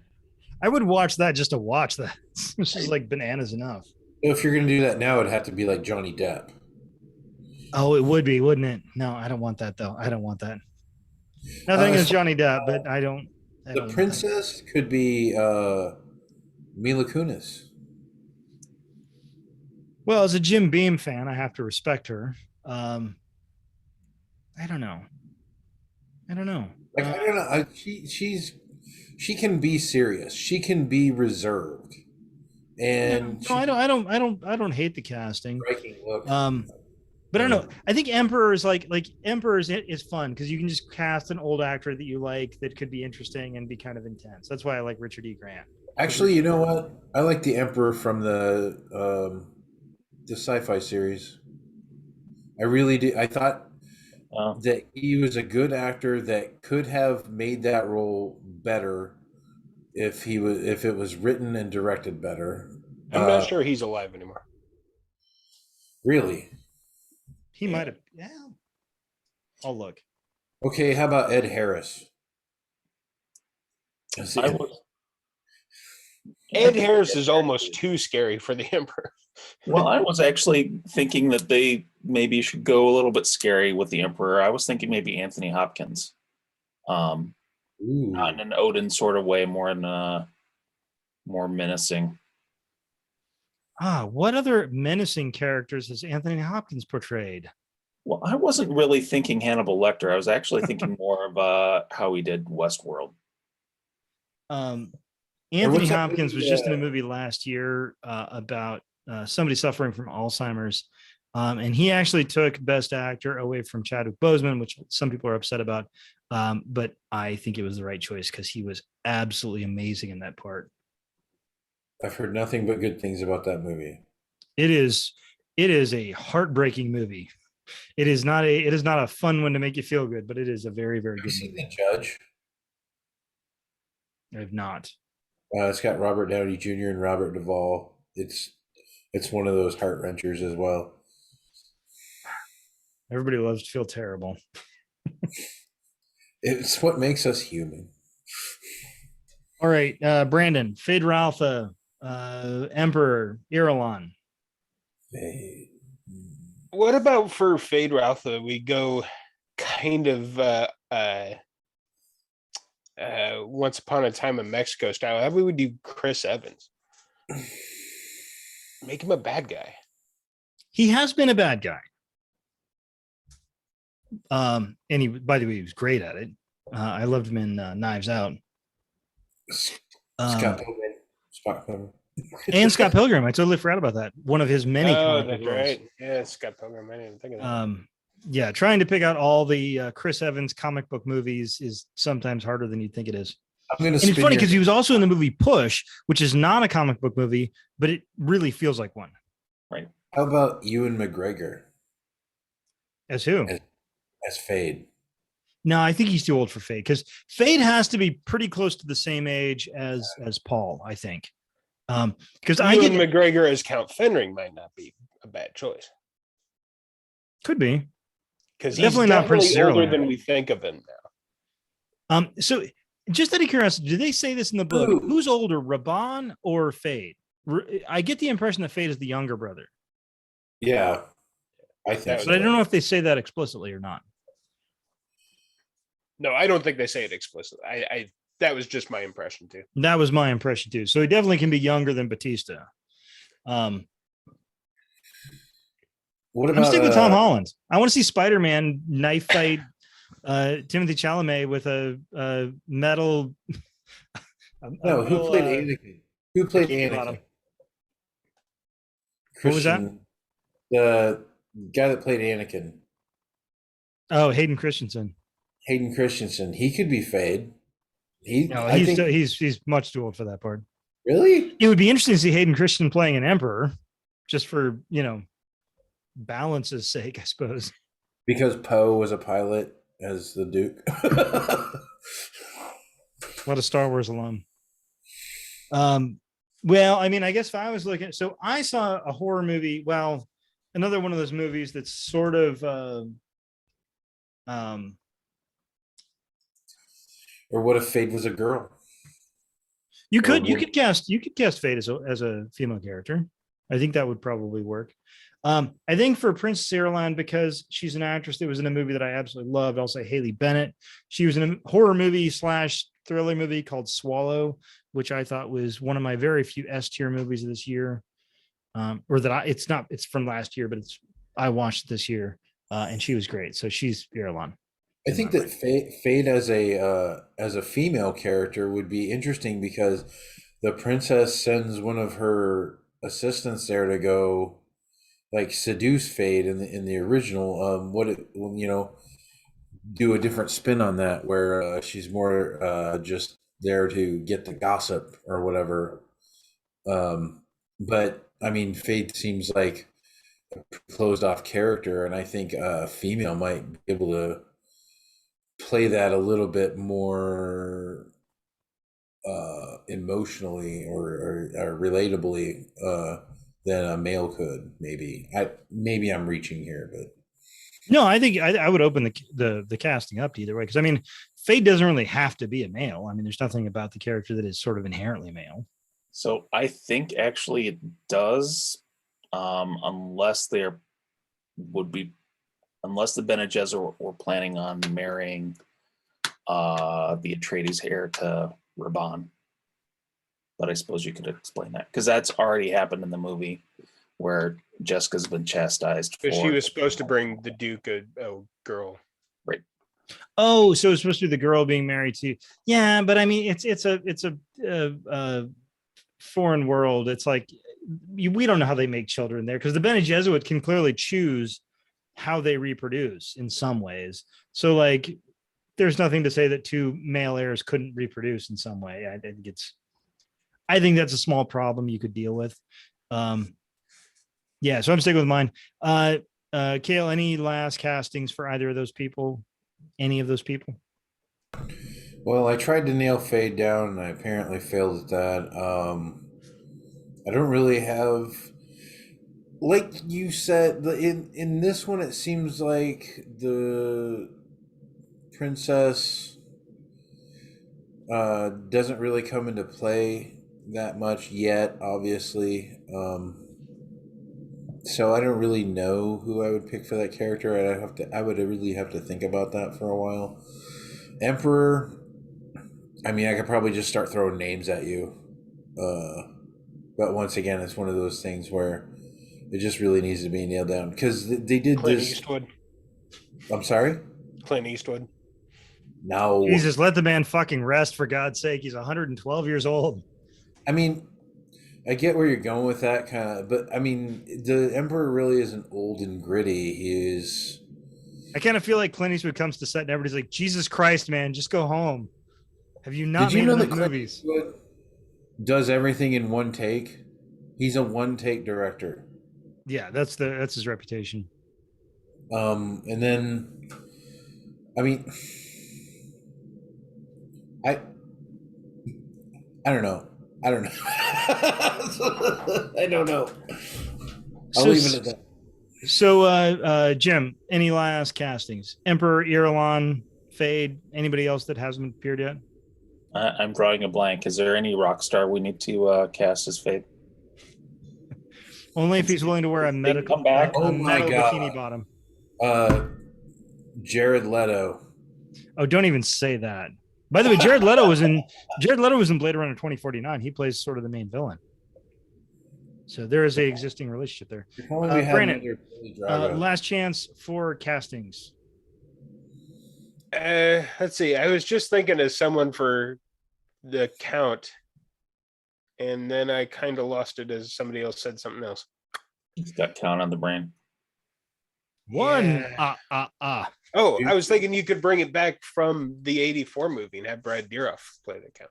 I would watch that just to watch that. It's just like bananas enough. If you're going to do that now, it'd have to be like Johnny Depp. Oh, it would be, wouldn't it? No, I don't want that though. I don't want that. Nothing against Johnny Depp, but I don't. The princess could be Mila Kunis. Well, as a Jim Beam fan, I have to respect her. I don't know. Like I don't know. She can be serious. She can be reserved. And no, I don't hate the casting. Look. But I don't know. I think Emperor is like Emperor is fun because you can just cast an old actor that you like that could be interesting and be kind of intense. That's why I like Richard E. Grant. Actually, you know what? I like the Emperor from the sci-fi series. I really do. I thought that he was a good actor that could have made that role better if it was written and directed better. I'm not sure he's alive anymore. Really? He might have. Yeah. I'll look. Okay, how about Ed Harris? Ed Harris is almost too scary for the Emperor. Well, I was actually thinking that they maybe should go a little bit scary with the Emperor. I was thinking maybe Anthony Hopkins. Not in an Odin sort of way, more in more menacing. What other menacing characters has Anthony Hopkins portrayed? Well, I wasn't really thinking Hannibal Lecter. I was actually thinking more of how he did Westworld. Anthony Hopkins was just in a movie last year about somebody suffering from Alzheimer's. And he actually took Best Actor away from Chadwick Boseman, which some people are upset about. But I think it was the right choice because he was absolutely amazing in that part. I've heard nothing but good things about that movie. It is a heartbreaking movie. It is not a fun one to make you feel good, but it is a very, very good movie. The Judge? I have not. It's got Robert Downey Jr. and Robert Duvall. It's one of those heart wrenchers as well. Everybody loves to feel terrible. It's what makes us human. All right, Brandon, Fade Ralpha, Emperor, Irulan. What about for Fade Ralpha? We go kind of Once Upon a Time in Mexico style. How about we do Chris Evans? Make him a bad guy. He has been a bad guy. And he, by the way, he was great at it. I loved him in Knives Out. Scott Pilgrim. And Scott Pilgrim. I totally forgot about that. One of his many comic that's right. Yeah, Scott Pilgrim. I didn't even think of that. Yeah, trying to pick out all the Chris Evans comic book movies is sometimes harder than you'd think it is. And it's funny because he was also in the movie Push, which is not a comic book movie, but it really feels like one. Right. How about Ewan McGregor? As who? As Fade. No, I think he's too old for Fade because Fade has to be pretty close to the same age as Paul, I think. Because Ewan McGregor as Count Fenring might not be a bad choice. Could be. Because he's definitely not Prince older than we think of him now. So just out of curiosity, do they say this in the book? Ooh. Who's older, Raban or Fade? I get the impression that Fade is the younger brother. Yeah, I think. But I don't know if they say that explicitly or not. No, I don't think they say it explicitly. I that was just my impression too. That was my impression too. So he definitely can be younger than Batista. What about, I'm sticking with Tom Holland. I want to see Spider-Man knife fight Timothy Chalamet with a metal. No, who played Anakin? Who played Anakin? What was that? The guy that played Anakin. Oh, Hayden Christensen. Hayden Christensen. He could be Fade. He's much too old for that part. Really? It would be interesting to see Hayden Christensen playing an emperor, just for balance's sake, I suppose. Because Poe was a pilot as the Duke. What a Star Wars alum. Well, I mean, I guess if I was looking, so I saw a horror movie. Well, another one of those movies that's sort of, Or what if Fade was a girl? you Or could cast Fate as a female character. I think that would probably work. I think for Princess Irulan, because she's an actress that was in a movie that I absolutely loved, I'll say Haley Bennett. She was in a horror movie / thriller movie called Swallow, which I thought was one of my very few S tier movies of this year. It's from last year, but I watched it this year, and she was great. So she's Irulan. I think that Fade as a female character would be interesting because the princess sends one of her assistants there to go like seduce Fade in the original. Do a different spin on that where she's more just there to get the gossip or whatever. But I mean, Fade seems like a closed off character, and I think a female might be able to play that a little bit more emotionally or relatably than a male could. Maybe I'm reaching here, but no, I think I would open the casting up to either way, because I mean, Fade doesn't really have to be a male. I mean, there's nothing about the character that is sort of inherently male. So I think actually it does, unless the Bene Gesserit were planning on marrying the Atreides heir to Raban. But I suppose you could explain that, because that's already happened in the movie where Jessica's been chastised. But she was supposed to bring the Duke a girl. Right. Oh, so it's supposed to be the girl being married to. Yeah, but I mean, it's a foreign world. It's like we don't know how they make children there, because the Bene Gesserit can clearly choose how they reproduce in some ways. So like, there's nothing to say that two male heirs couldn't reproduce in some way. I think that's a small problem you could deal with. Yeah, so I'm sticking with mine. Kale, any last castings for either of those people? Any of those people? well, I tried to nail Fade down, and I apparently failed at that. I don't really have, like you said, in this one, it seems like the princess doesn't really come into play that much yet, obviously. So I don't really know who I would pick for that character. I would really have to think about that for a while. Emperor, I mean, I could probably just start throwing names at you. But once again, it's one of those things where it just really needs to be nailed down, because they did Clint this. Eastwood. I'm sorry? Clint Eastwood. No. Jesus, let the man fucking rest, for God's sake. He's 112 years old. I mean, I get where you're going with that kind of, but I mean, the Emperor really isn't old and gritty. He is. I kind of feel like Clint Eastwood comes to set and everybody's like, Jesus Christ, man, just go home. Have you not Did you made know enough that Clint movies? Eastwood does everything in one take? He's a one take director. Yeah, that's his reputation. And then, I mean, I don't know. I don't know. I don't know. I'll leave it at that. So, Jim, any last castings? Emperor, Irulan, Fade, anybody else that hasn't appeared yet? I'm drawing a blank. Is there any rock star we need to cast as Fade? Only if he's willing to wear a medical come back. Oh my metal God. bikini bottom. Jared Leto. Oh, don't even say that. By the way, Jared Leto was in Blade Runner 2049. He plays sort of the main villain. So there is a existing relationship there. Brandon, last chance for castings. Let's see. I was just thinking of someone for the Count, and then I kind of lost it as somebody else said something else. He's got Count on the brain. Yeah. Oh, I was thinking you could bring it back from the '84 movie and have Brad Dourif play the Count.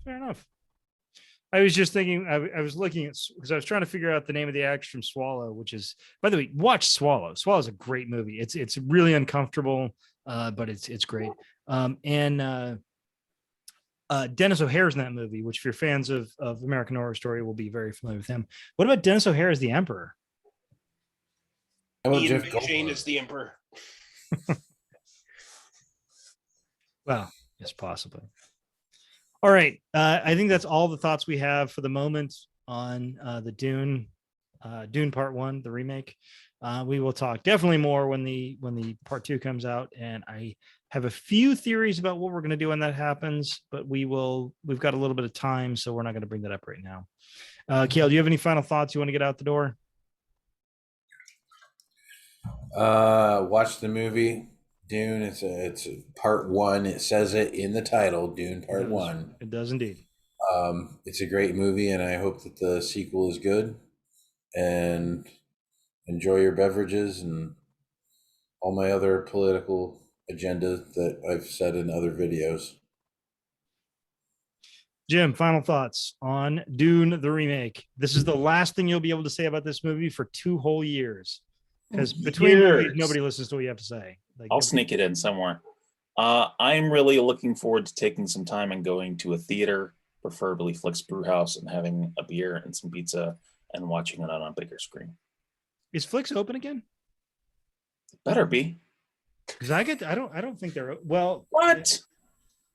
Fair enough. I was just thinking, I was looking at, because I was trying to figure out the name of the actress from Swallow, which is, by the way, watch Swallow. Swallow's a great movie. It's really uncomfortable, but it's great. And Dennis O'Hare's in that movie, which if you're fans of American Horror Story will be very familiar with him. What about Dennis O'Hare as the Emperor? How about Ian Jeff McShane Goldblum? is the emperor. Well, yes, possibly. All right. I think that's all the thoughts we have for the moment on the Dune Part 1, the remake. We will talk definitely more when the Part 2 comes out, and I have a few theories about what we're going to do when that happens, but we've got a little bit of time, so we're not going to bring that up right now. Kale, do you have any final thoughts you want to get out the door? Watch the movie Dune. It's a part 1. It says it in the title, Dune Part 1. It does indeed. It's a great movie, and I hope that the sequel is good. And enjoy your beverages and all my other political agenda that I've said in other videos. Jim, final thoughts on Dune the remake. This is the last thing you'll be able to say about this movie for 2 whole years. Because between movies, nobody listens to what you have to say. I'll sneak it in somewhere. I'm really looking forward to taking some time and going to a theater, preferably Flick's Brewhouse, and having a beer and some pizza and watching it on a bigger screen. Is Flicks open again? Better be. Because I don't think they're well. What?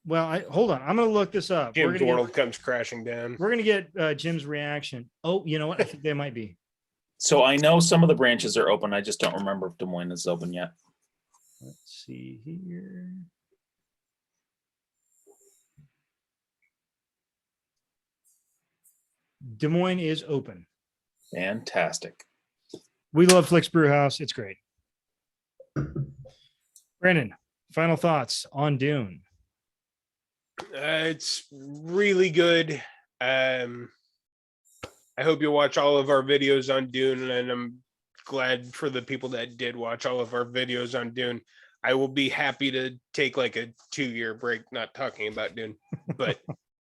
Well, hold on. I'm going to look this up. Jim's world comes crashing down. We're going to get Jim's reaction. Oh, you know what? I think they might be. So I know some of the branches are open. I just don't remember if Des Moines is open yet. Let's see here. Des Moines is open. Fantastic. We love Flick's Brewhouse. It's great. Brandon, final thoughts on Dune. It's really good. I hope you watch all of our videos on Dune, and I'm glad for the people that did watch all of our videos on Dune. I will be happy to take like a 2-year break not talking about Dune, but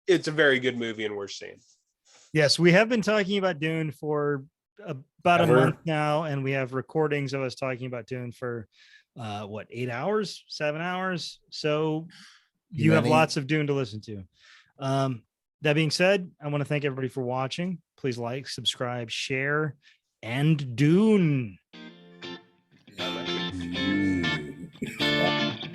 it's a very good movie and worth seeing. Yes, we have been talking about Dune for about a month now, and we have recordings of us talking about Dune for 8 hours, 7 hours. So you have lots of Dune to listen to. That being said, I want to thank everybody for watching. Please like, subscribe, share, and Dune. Ooh.